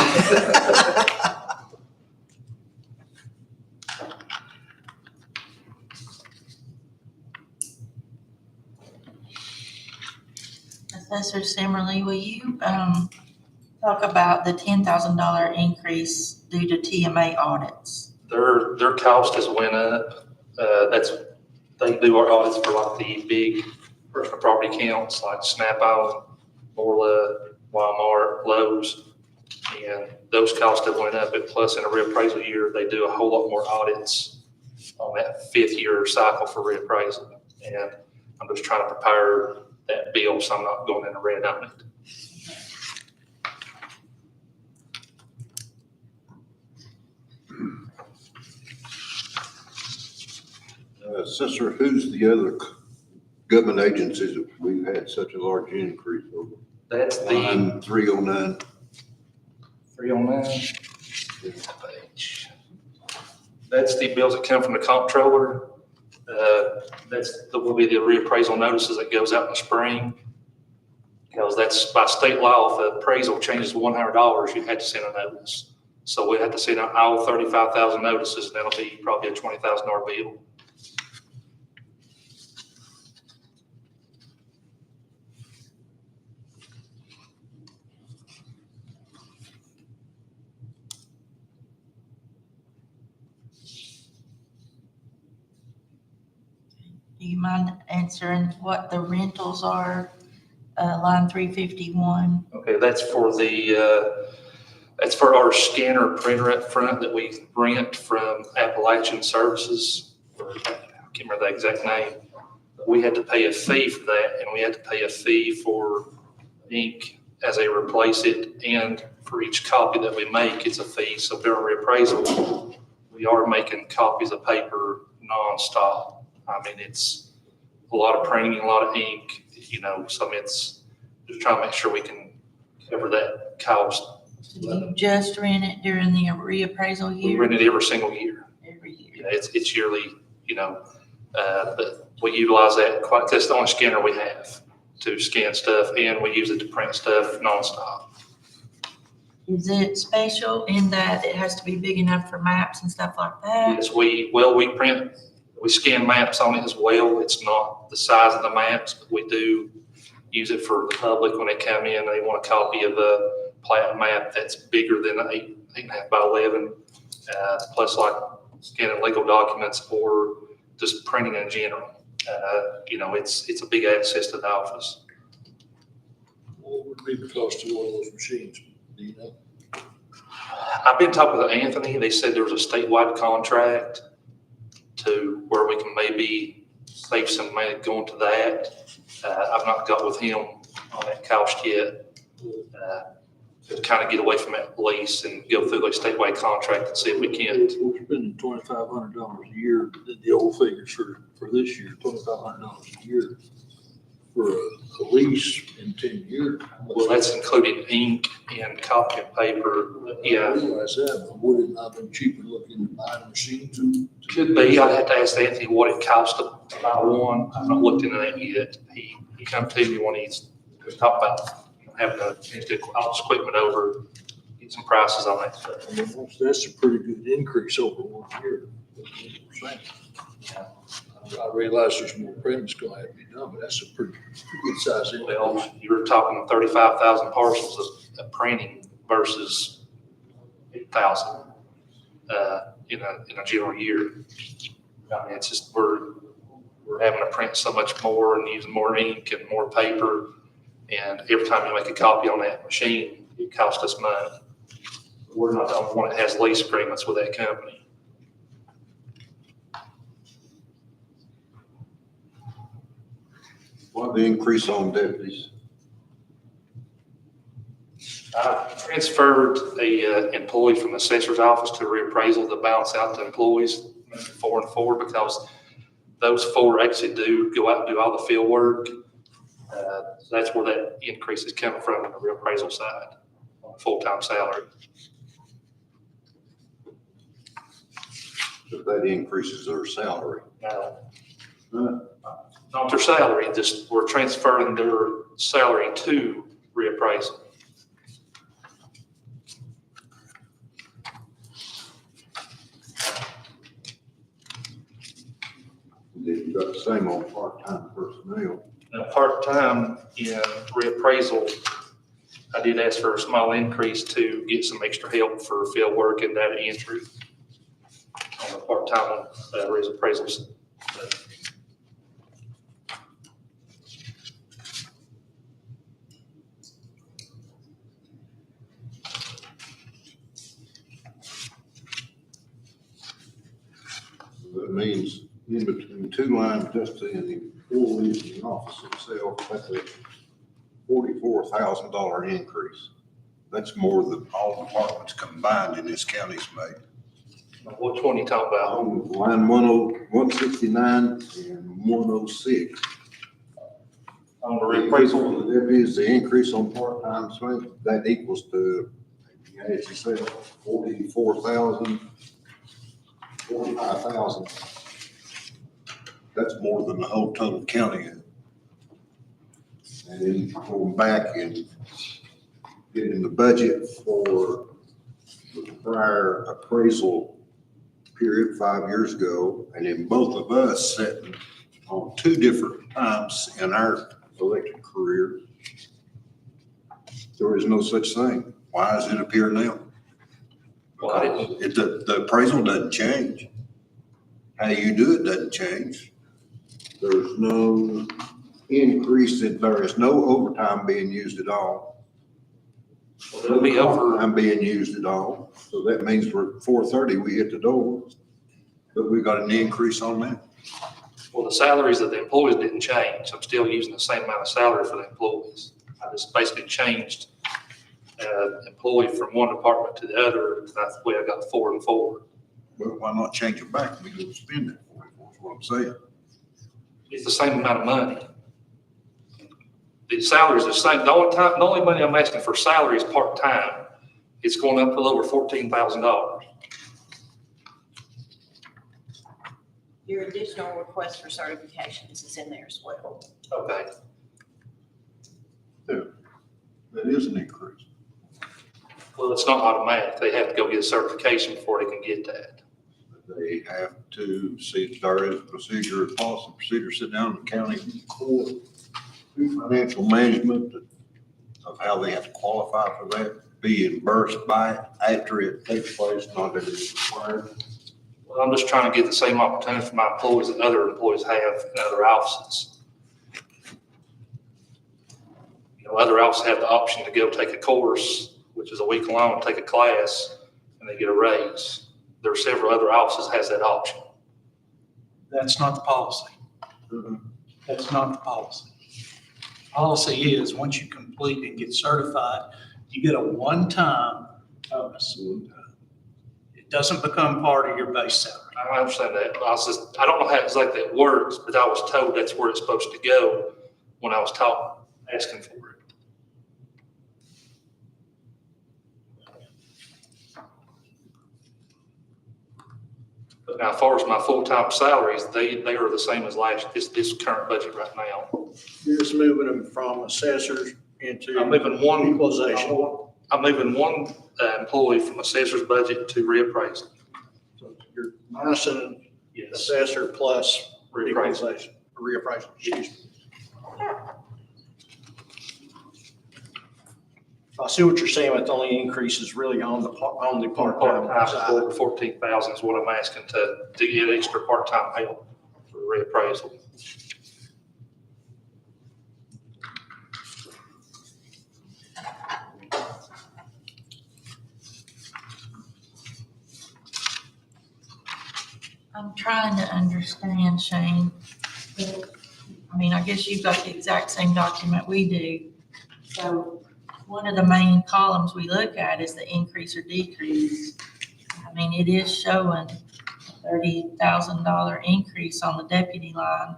Assessor Simmerly, will you talk about the $10,000 increase due to TMA audits? Their cost has went up. They do our audits for like the big personal property counts like Snap-on, Orla, Walmart, Lowe's. And those costs have went up, and plus in a reappraisal year, they do a whole lot more audits on that 5th year cycle for reappraisal. And I'm just trying to prepare that bill, so I'm not going in the red on it. Assessor, who's the other government agencies that we've had such a large increase over? That's the, Line 309. 309. That's the bills that come from the comptroller. Will be the reappraisal notices that goes out in the spring. Because that's by state law, if the appraisal changes to $100, you had to send a notice. So we had to send out all 35,000 notices, and that'll be probably a $20,000 bill. Do you mind answering what the rentals are, line 351? Okay, that's for that's for our scanner printer up front that we rent from Appalachian Services. I can't remember the exact name. But we had to pay a fee for that, and we had to pay a fee for ink as they replace it, and for each copy that we make, it's a fee. So during reappraisal, we are making copies of paper nonstop. I mean, it's a lot of printing, a lot of ink, so it's just trying to make sure we can cover that cost. So you just rent it during the reappraisal We year? rent it every single year. Every year. Yeah, it's yearly, but we utilize that quite, that's the only scanner we have to scan stuff, and we use it to print stuff nonstop. Is it special in that it has to be big enough for maps and stuff like that? Yes, we scan maps on it as well. It's not the size of the maps, but we do use it for the public when they come in, they want a copy of the plat map that's bigger than 8.5 by 11, plus like scanning legal documents or just printing in general. It's a big access to the office. What would be the cost of one of those machines? Do you know? I've been talking with Anthony. They said there was a statewide contract to where we can maybe save some money going to that. I've not got with him on that cost yet. To kind of get away from that lease and go through the statewide contract and see if we can. We're spending $2,500 a year, the old figures for this year, $2,500 a year for a lease in 10 years. Well, that's including ink and copy and paper. I Yeah, realize that, but would it not been cheaper looking to buy the machine to? could be. I'd have to ask Anthony what it cost to buy one. I've not looked into that yet. He come to me when he's talking about having to change all this equipment over, get some prices on that stuff. I mean, that's a pretty good increase over 1 year. I realize there's more printing's gonna have to be done, but that's a pretty good size increase. Well, you were talking 35,000 parcels of printing versus 8,000 in a general year. I mean, it's just we're having to print so much more and using more ink and more paper. And every time you make a copy on that machine, it costs us money. We're not the only one that has lease agreements with that company. What the increase on deputies? I transferred a employee from the assessor's office to reappraisal to balance out the employees, 4 and 4, because those 4 actually do go out and do all the field work. So that's where that increase is coming from on the reappraisal side, on full-time salary. So that increases their salary. Not their salary, just we're transferring their salary to reappraisal. You got the same on part-time personnel. Now, part-time in reappraisal, I did ask for a small increase to get some extra help for field work and data entry on the part-time reappraisals. That means in between 2 lines, just in the employees in the office itself, that's a $44,000 increase. That's more than all departments combined in this county's made. Which one you talking about? On line 169 and 106. On the reappraisal? That is the increase on part-time, so that equals to as you said, 44,000, 45,000. That's more than the whole Tuttle County had. And then going back and getting the budget for the prior appraisal period 5 years ago, and then both of us sitting on two different times in our elected career, there is no such thing. Why does it appear now? Well, I Because the appraisal doesn't change. How you do it doesn't change. There's no increase, there is no overtime being used at all. It'll be over, I'm being used at all, so that means we're 4:30, we hit the door, but we got an increase on that. well, the salaries of the employees didn't change. I'm still using the same amount of salary for the employees. I just basically changed employee from one department to the other. That's the way I got 4 and 4. Well, why not change it back, we go spend it, that's what I'm saying. It's the same amount of money. The salary is the same. The only money I'm asking for salary is part-time. It's going up a little over $14,000. Your additional request for certifications is in there as well. Okay. That is an increase. Well, it's not automatic. They have to go get a certification before they can get that. They have to see if there is a procedure, policy procedure, sit down in the county court, do financial management of how they have to qualify for that, be reimbursed by it after it takes place, not that it's required. Well, I'm just trying to get the same opportunity for my employees that other employees have in other offices. You know, other offices have the option to go take a course, which is a week long, take a class, and they get a raise. There are several other offices has that option. That's not the policy. That's not the policy. Policy is, once you complete and get certified, you get a one-time bonus. It doesn't become part of your base salary. I understand that. I don't know how exactly it works, but I was told that's where it's supposed to go when I was asking for it. But now, as far as my full-time salaries, they are the same as this current budget right now. You're just moving them from assessors into I'm moving one equalization. I'm moving one employee from assessor's budget to reappraisal. So you're minusing Yes, assessor plus reappraisal. equalization, reappraisal, excuse me. I see what you're saying, but the only increase is really on the part-time Part-time, side. over 14,000 is what I'm asking to get extra part-time help for reappraisal. I'm trying to understand, Shane. I mean, I guess you've got the exact same document we do. So one of the main columns we look at is the increase or decrease. I mean, it is showing a $30,000 increase on the deputy line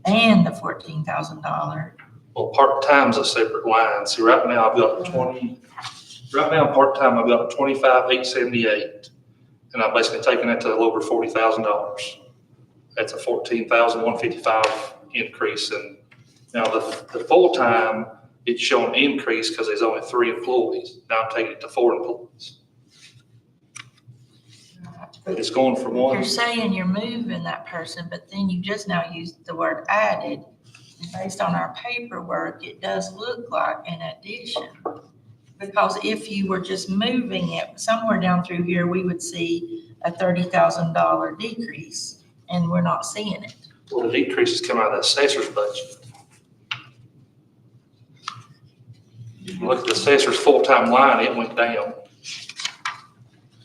and the $14,000. Well, part-time's a separate line. See, right now I've got part-time, I've got 25,878. And I'm basically taking that to a little over $40,000. That's a $14,155 increase. And now the full-time, it's showing increase because there's only 3 employees. Now I'm taking it to 4 employees. It's going from You're one. saying you're moving that person, but then you just now used the word added. And based on our paperwork, it does look like an addition. Because if you were just moving it, somewhere down through here, we would see a $30,000 decrease, and we're not seeing it. Well, the decrease is coming out of the assessor's budget. If you look at the assessor's full-time line, it went down.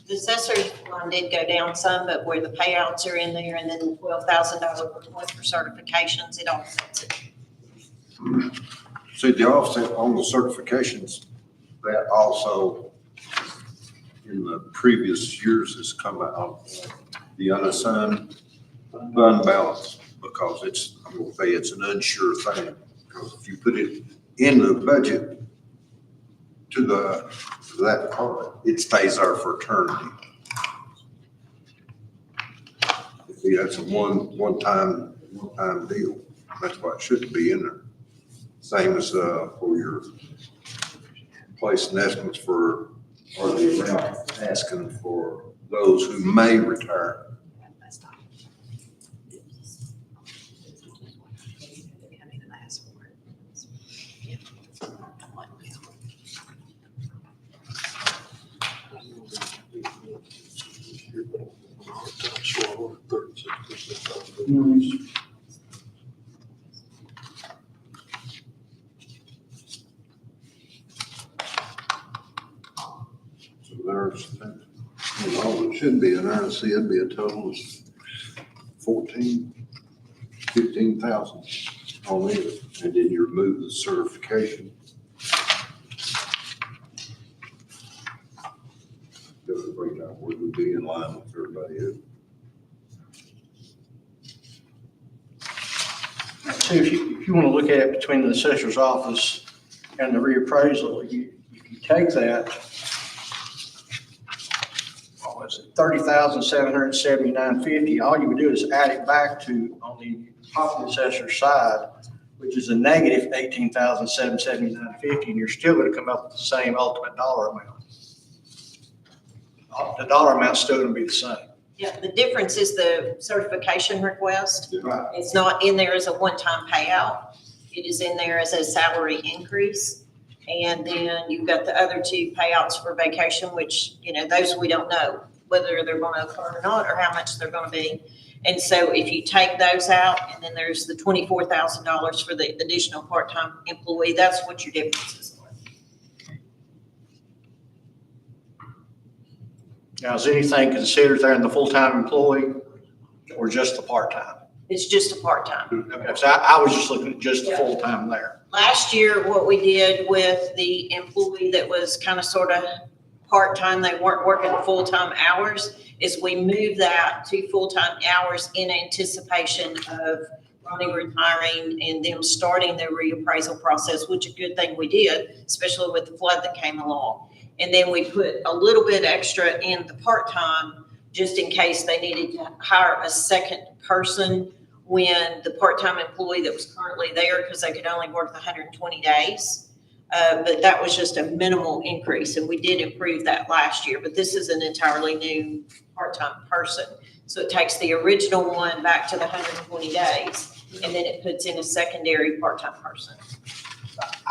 The assessor's line did go down some, but where the payouts are in there and then the $12,000 request for certifications, it offsets it. See, the offset on the certifications, that also in the previous years has come out, the unassigned fund balance, because it's, I'm gonna say it's an unsure thing. Because if you put it in the budget, to that department, it stays there for eternity. See, that's a one-time deal. That's why it should be in there. Same as, for your placing estimates for, or the amount asking for those who may retire. So there's, it should be in there, see, it'd be a total of 15,000 on it, and then you remove the certification. That would bring out where we'd be in line with everybody else. So if you want to look at it between the assessor's office and the reappraisal, if you take that, what was it, 30,779.50, all you would do is add it back to, on the property assessor's side, which is a negative 18,779.50, and you're still going to come up with the same ultimate dollar amount. The dollar amount's still going to be the same. Yeah, the difference is the certification request. Right. It's not in there as a one-time payout. It is in there as a salary increase. And then you've got the other two payouts for vacation, which, those we don't know whether they're going to occur or not, or how much they're going to be. And so if you take those out, and then there's the $24,000 for the additional part-time employee, that's what your difference is. Now, is anything considered there in the full-time employee or just the part-time? It's just a part-time. Okay, so I was just looking at just the full-time there. Last year, what we did with the employee that was kind of sort of part-time, they weren't working full-time hours, is we moved that to full-time hours in anticipation of Ronnie retiring and them starting their reappraisal process, which is a good thing we did, especially with the flood that came along. And then we put a little bit extra in the part-time, just in case they needed to hire a second person when the part-time employee that was currently there, because they could only work the 120 days. But that was just a minimal increase, and we did improve that last year. But this is an entirely new part-time person. So it takes the original one back to the 120 days, and then it puts in a secondary part-time person.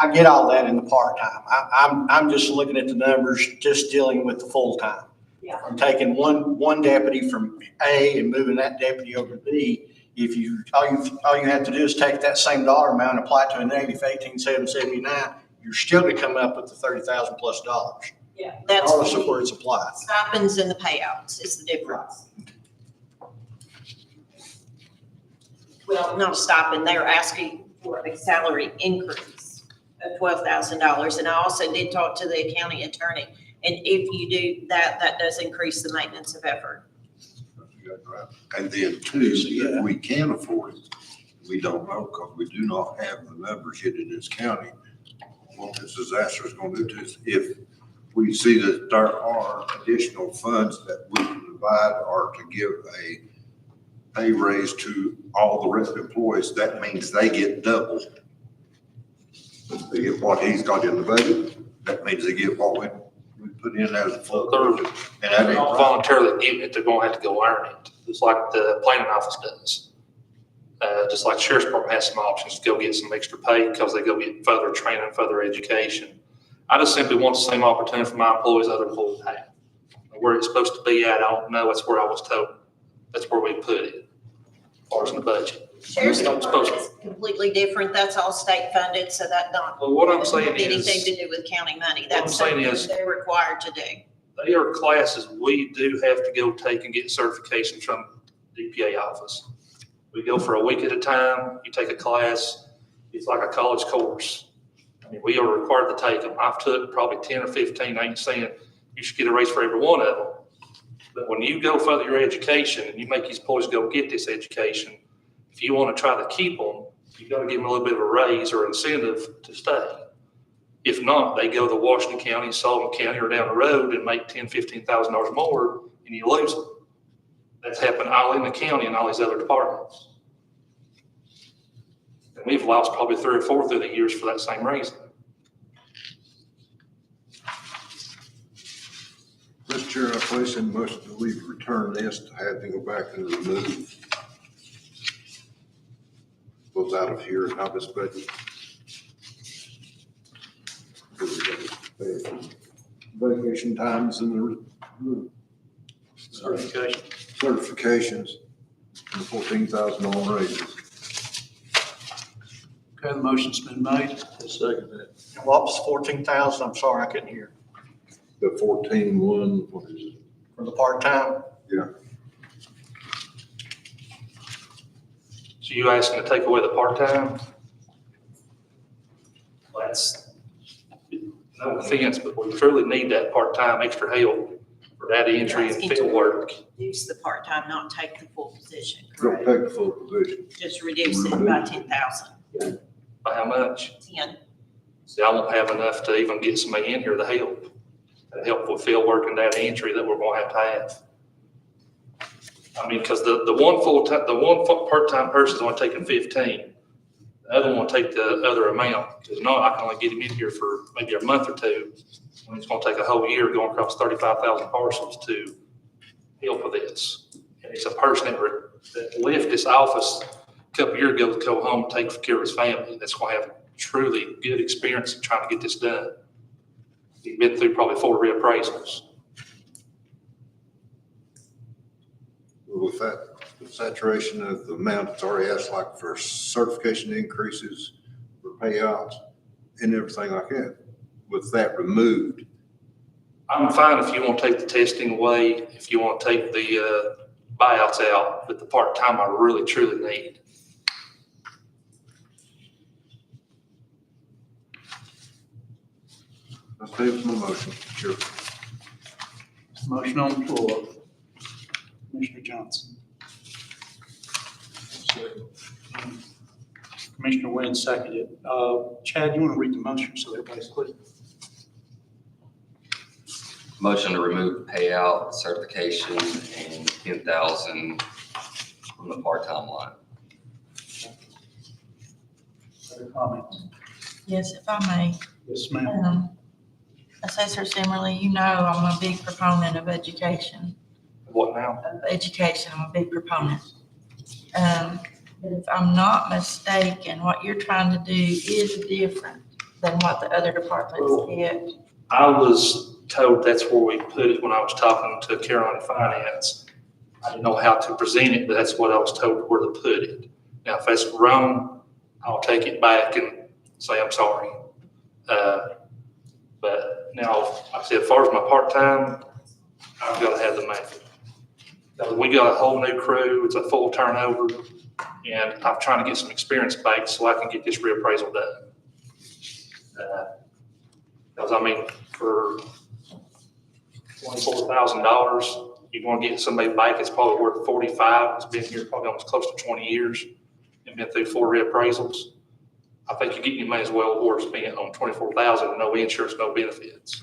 I get all that in the part-time. I'm just looking at the numbers, just dealing with the full-time. Yeah. I'm taking one deputy from A and moving that deputy over to B. If all you have to do is take that same dollar amount and apply it to a negative 18,779, you're still gonna come up with the $30,000 plus dollars. Yeah. That's Regardless of where it's applied. stipends and the payouts is the difference. Well, not a stipend, they're asking for a salary increase of $12,000. And I also did talk to the county attorney. And if you do that, that does increase the maintenance of effort. And then two, if we can afford it, we don't know, because we do not have the numbers yet in this county. What this disaster is going to do to us, if we see that there are additional funds that we can provide or to give a pay raise to all the rest of the employees, that means they get double. They get what he's got in the budget, that means they get what we put in as a full. And that They're ain't not right. voluntarily giving it, they're gonna have to go earn it, just like the planning office does. Just like the sheriff's department has some options to go get some extra pay because they go get further training, further education. I just simply want the same opportunity for my employees other employees have. Where it's supposed to be at, I don't know, that's where I was told, that's where we put it, as far as in the budget. Sheriff's We don't Department suppose- is completely different. That's all state funded, so that don't Well, what I'm have saying anything is, to do with county money. what I'm That's saying something is- they're required to do. they are classes we do have to go take and get certifications from the EPA office. We go for a week at a time, you take a class, it's like a college course. I mean, we are required to take them. I've took probably 10 or 15, I ain't saying you should get a raise for every one of them. But when you go further your education and you make these boys go get this education, if you want to try to keep them, you got to give them a little bit of a raise or incentive to stay. If not, they go to Washington County, Sullivan County, or down the road and make $10,000-15,000 more, and you lose them. That's happened all in the county and all these other departments. And we've lost probably 3 or 4 through the years for that same reason. Mr. Chair, I place in motion that we return this to have to go back and remove those out of here and out of this budget. Vacation times and the Certification. certifications and the $14,000 raises. Okay, the motion's been made. Second that. What was 14,000? I'm sorry, I couldn't hear. The 14-1, what is it? For the part-time? So you asking to take away the part-time? That's, no offense, but we truly need that part-time extra help for data entry and field work. Use the part-time, not take the full position, Don't correct? take the full position. Just reduce it by 10,000. By how much? 10. See, I won't have enough to even get somebody in here to help with field work and data entry that we're gonna have. I mean, because the one part-time person's only taking 15. The other one will take the other amount, because no, I can only get him in here for maybe a month or two. When it's gonna take a whole year going across 35,000 parcels to help with this. And it's a person that left this office a couple years ago to go home and take care of his family. That's gonna have truly good experience in trying to get this done. He's been through probably 4 reappraisals. With that, the saturation of the amount that's already asked, like for certification increases, for payouts and everything like that, with that removed. I'm fine if you want to take the testing away, if you want to take the buyouts out, but the part-time I really truly need. Let's table my motion. Sure. Motion on the floor. Commissioner Johnson. Commissioner Wynn seconded. Chad, you want to read the motion so everybody's clear? Motion to remove payout, certification, and 10,000 from the part-time line. Other comments? Yes, if I may. Yes, ma'am. Assessor Simmerly, you know I'm a big proponent of education. What now? Of education, I'm a big proponent. But if I'm not mistaken, what you're trying to do is different than what the other departments get. I was told that's where we put it when I was talking to Carolina Finance. I didn't know how to present it, but that's what I was told where to put it. Now, if that's wrong, I'll take it back and say I'm sorry. But now, like I said, as far as my part-time, I've got to have the money. Now, we got a whole new crew. It's a full turnover. And I'm trying to get some experience back so I can get this reappraisal done. Because I mean, for $24,000, you're going to get somebody back that's probably worth 45. It's been here probably almost close to 20 years and been through 4 reappraisals. I think you're getting your money's well worth spent on $24,000, no insurance, no benefits.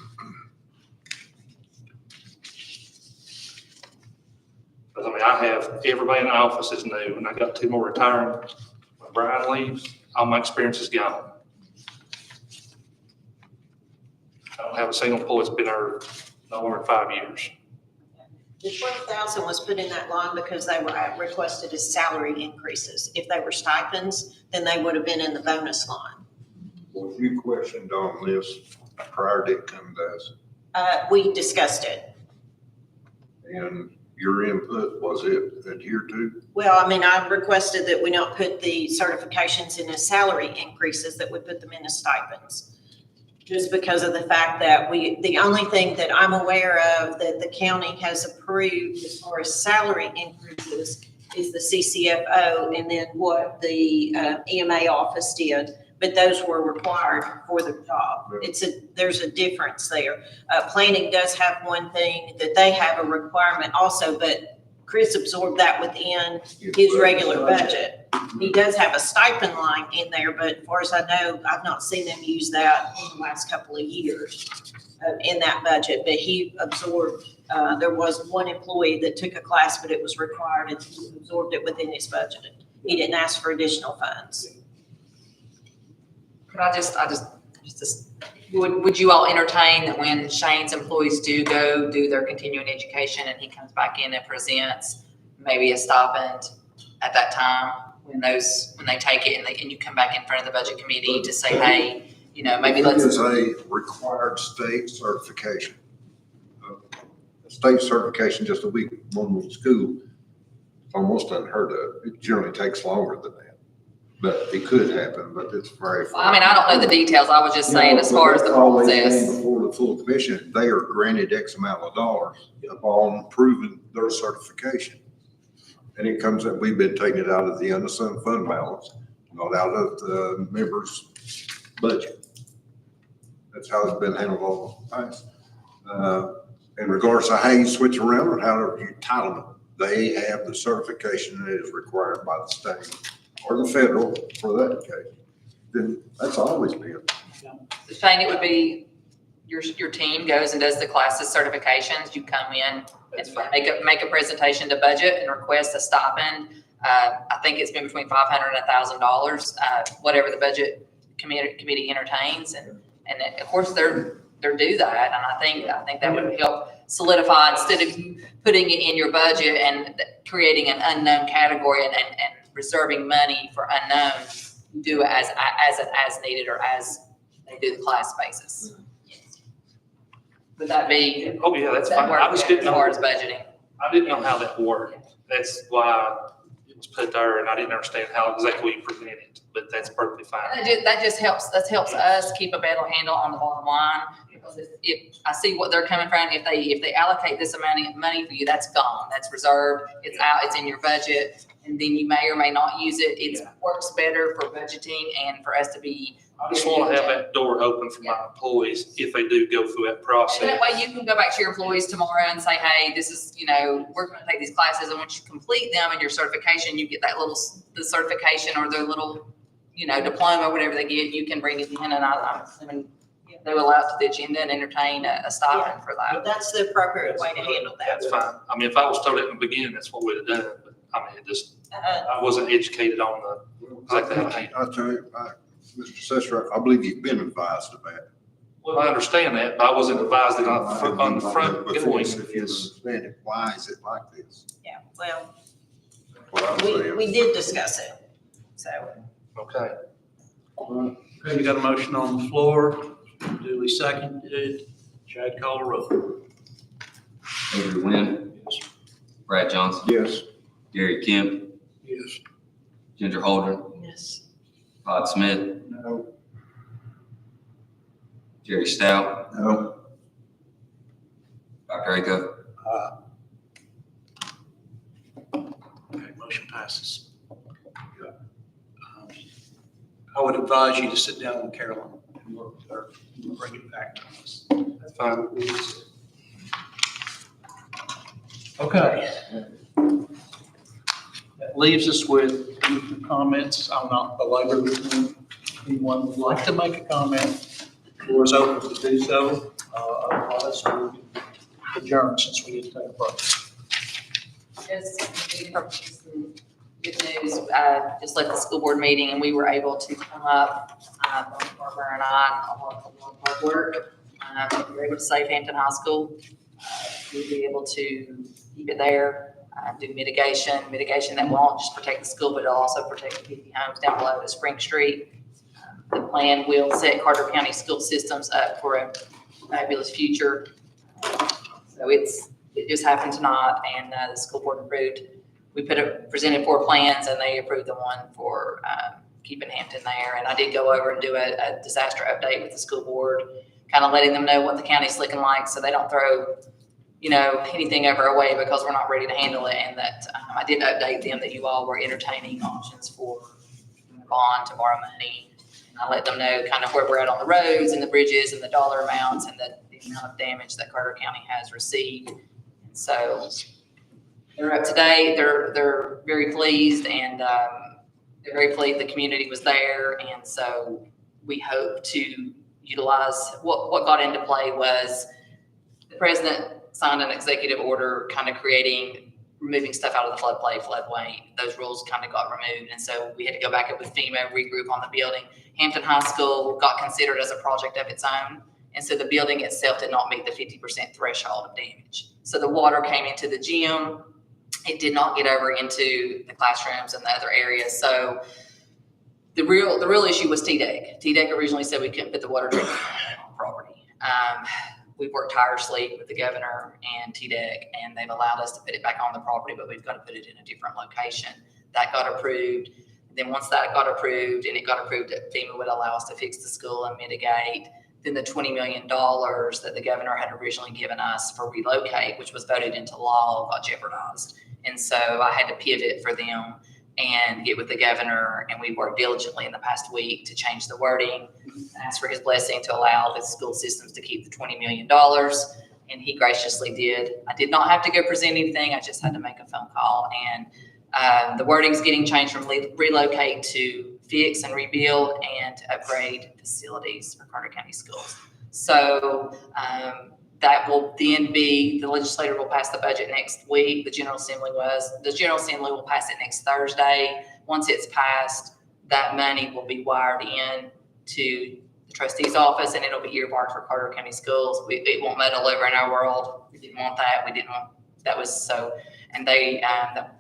Because I mean, I have everybody in the office is new, and I got 2 more retiring. When Brian leaves, all my experience is gone. I don't have a single employee that's been there no more than 5 years. The 20,000 was put in that line because they were requested as salary increases. If they were stipends, then they would have been in the bonus line. Well, you questioned on this prior to it coming to us, We discussed it. and your input was it adhered to? Well, I mean, I requested that we not put the certifications in as salary increases, that we put them in as stipends. Just because of the fact that the only thing that I'm aware of that the county has approved as far as salary increases is the CCFO and then what the EMA office did. But those were required for the job. There's a difference there. Planning does have one thing that they have a requirement also, but Chris absorbed that within his regular budget. He does have a stipend line in there, but as far as I know, I've not seen them use that in the last couple of years in that budget, but he absorbed, there was one employee that took a class, but it was required and he absorbed it within his budget. He didn't ask for additional funds. Could would you all entertain that when Shane's employees do go do their continuing education and he comes back in and presents maybe a stipend at that time when they take it and you come back in front of the budget committee to say, hey, maybe It let's. is a required state certification. State certification, just a week, one with school, almost unheard of. It generally takes longer than that. But it could happen, but it's very. I mean, I don't know the details. I was just saying as far as the process. Before the full commission, they are granted X amount of dollars upon proving their certification. And it comes up, we've been taking it out of the unassigned fund balance, not out of the members' budget. That's how it's been handled all the time. In regards to how you switch around or how you title them, they have the certification that is required by the state or the federal for that case. Then that's always been. Shane, it would be your team goes and does the classes certifications. You come in and make a presentation to budget and request a stipend. I think it's been between $500 and $1,000, whatever the budget committee entertains. And of course they're do that. And I think that would help solidify instead of putting it in your budget and creating an unknown category and reserving money for unknown. Do it as needed or as they do the class basis. Would that be? Oh, yeah, that's that fine. work I just didn't as know. far as budgeting? I didn't know how that worked. That's why it was put there, and I didn't understand how exactly you present it, but that's perfectly fine. That just helps us keep a better handle on the bottom line. Because if I see what they're coming from, if they allocate this amount of money for you, that's gone, that's reserved, it's out, it's in your budget, and then you may or may not use it. It works better for budgeting and for us to be. I just want to have that door open for my employees if they do go through that process. And that way you can go back to your employees tomorrow and say, hey, this is, we're going to take these classes, and once you complete them and your certification, you get that the certification or their little, diploma, whatever they get, you can bring it in, and I'm assuming they will allow it to the agenda and entertain a stipend for that. That's the appropriate way to handle that. That's fine. I mean, if I was told it in the beginning, that's what we'd have done, but I mean, I wasn't educated on exactly how to handle it. I'll tell you, Mr. Sesser, I believe you've been advised of that. Well, I understand that, but I wasn't advised it on the front Before, going. if you understand it, why is it like this? Yeah, well, What I'm saying. we did discuss it, so. Okay. Okay, we got a motion on the floor, duly seconded. Chad, call the roll. Avery Wynn, Brad Johnson, Yes. Gary Kemp, Yes. Ginger Holdren, Yes. Todd Smith, No. Jerry Stout, No. Dr. Aco. Okay, motion passes. I would advise you to sit down with Carolyn and work with her and bring it back to us. That's fine. Okay. That leaves us with comments. I'll not belabor this one. Anyone would like to make a comment, the floor is open to do so. Otherwise, we'll adjourn since we didn't take a break. Just good news, just left the school board meeting and we were able to come up, both Barbara and I, a lot of hard work. We were able to save Hampton High School. We'll be able to keep it there, do mitigation that won't just protect the school, but it'll also protect the 50 homes down below at Spring Street. The plan will set Carter County school systems up for a fabulous future. So it just happened tonight, and the school board approved. We presented 4 plans, and they approved the one for keeping Hampton there. And I did go over and do a disaster update with the school board, kind of letting them know what the county's looking like, so they don't throw, anything over our way because we're not ready to handle it. And that I did update them that you all were entertaining options for bond to borrow money. And I let them know kind of where we're at on the roads and the bridges and the dollar amounts and the amount of damage that Carter County has received. So They're up to date, they're very pleased, and, they're very pleased the community was there, and so we hope to utilize, what got into play was the president signed an executive order kind of removing stuff out of the floodway. Those rules kind of got removed, and so we had to go back up with FEMA, regroup on the building. Hampton High School got considered as a project of its own, and so the building itself did not meet the 50% threshold of damage. So the water came into the gym. It did not get over into the classrooms and the other areas. So the real issue was TDEC. TDEC originally said we couldn't put the water treatment plant on property. We've worked tirelessly with the governor and TDEC, and they've allowed us to put it back on the property, but we've got to put it in a different location. That got approved. Then once that got approved, and it got approved that FEMA would allow us to fix the school and mitigate, then the $20 million that the governor had originally given us for relocate, which was voted into law, got jeopardized. And so I had to pivot for them and get with the governor, and we worked diligently in the past week to change the wording, ask for his blessing to allow the school systems to keep the $20 million, and he graciously did. I did not have to go present anything, I just had to make a phone call, and the wording's getting changed from relocate to fix and rebuild and to upgrade facilities for Carter County Schools. So that will then be, the legislature will pass the budget next week. The General Assembly will pass it next Thursday. Once it's passed, that money will be wired in to the trustee's office, and it'll be earmarked for Carter County Schools. It won't muddle over in our world. We didn't want that. That was so, and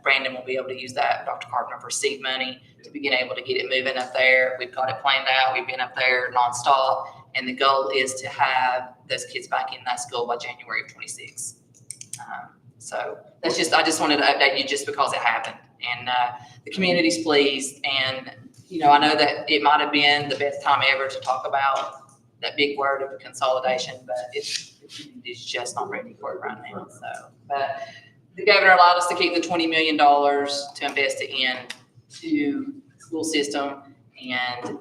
Brandon will be able to use that, Dr. Carpenter, for seed money to begin able to get it moving up there. We've got it planned out. We've been up there nonstop. And the goal is to have those kids back in that school by January of 26. So that's I just wanted to update you just because it happened. And the community's pleased. And, I know that it might have been the best time ever to talk about that big word of consolidation, but it's just not ready for it right now. So, but the governor allowed us to keep the $20 million to invest it into the school system, and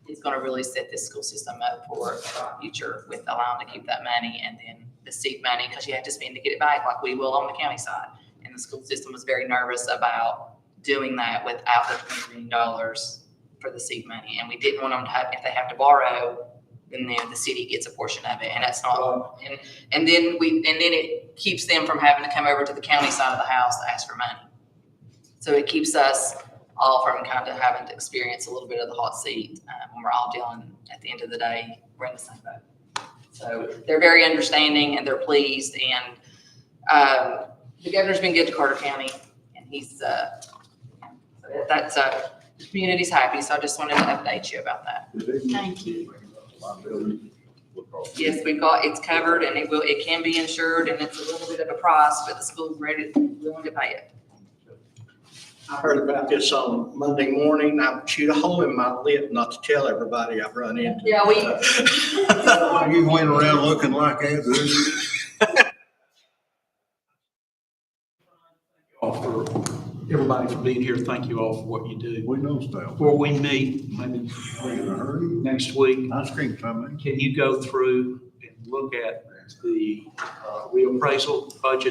it's going to really set this school system up for the future with allowing to keep that money, and then the seed money, because you have to spend to get it back, like we will on the county side. And the school system was very nervous about doing that without the $20 million for the seed money. And we didn't want them to have, if they have to borrow, then the city gets a portion of it. And that's not, and then it keeps them from having to come over to the county side of the house to ask for money. So it keeps us all from kind of having to experience a little bit of the hot seat when we're all dealing, at the end of the day, we're in the same boat. So they're very understanding and they're pleased. And the governor's been good to Carter County, and he's, the community's happy. So I just wanted to update you about that. Thank you. Yes, it's covered, and it can be insured, and it's a little bit of a price, but the school's willing to pay it. I heard about this on Monday morning. I shoot a hole in my lip not to tell everybody I've run into. Yeah, You went around looking like that. For everybody for being here, thank you all for what you do. We know stuff. Before we meet, maybe We're in a hurry. next week, Ice cream time. can you go through and look at the reappraisal budgets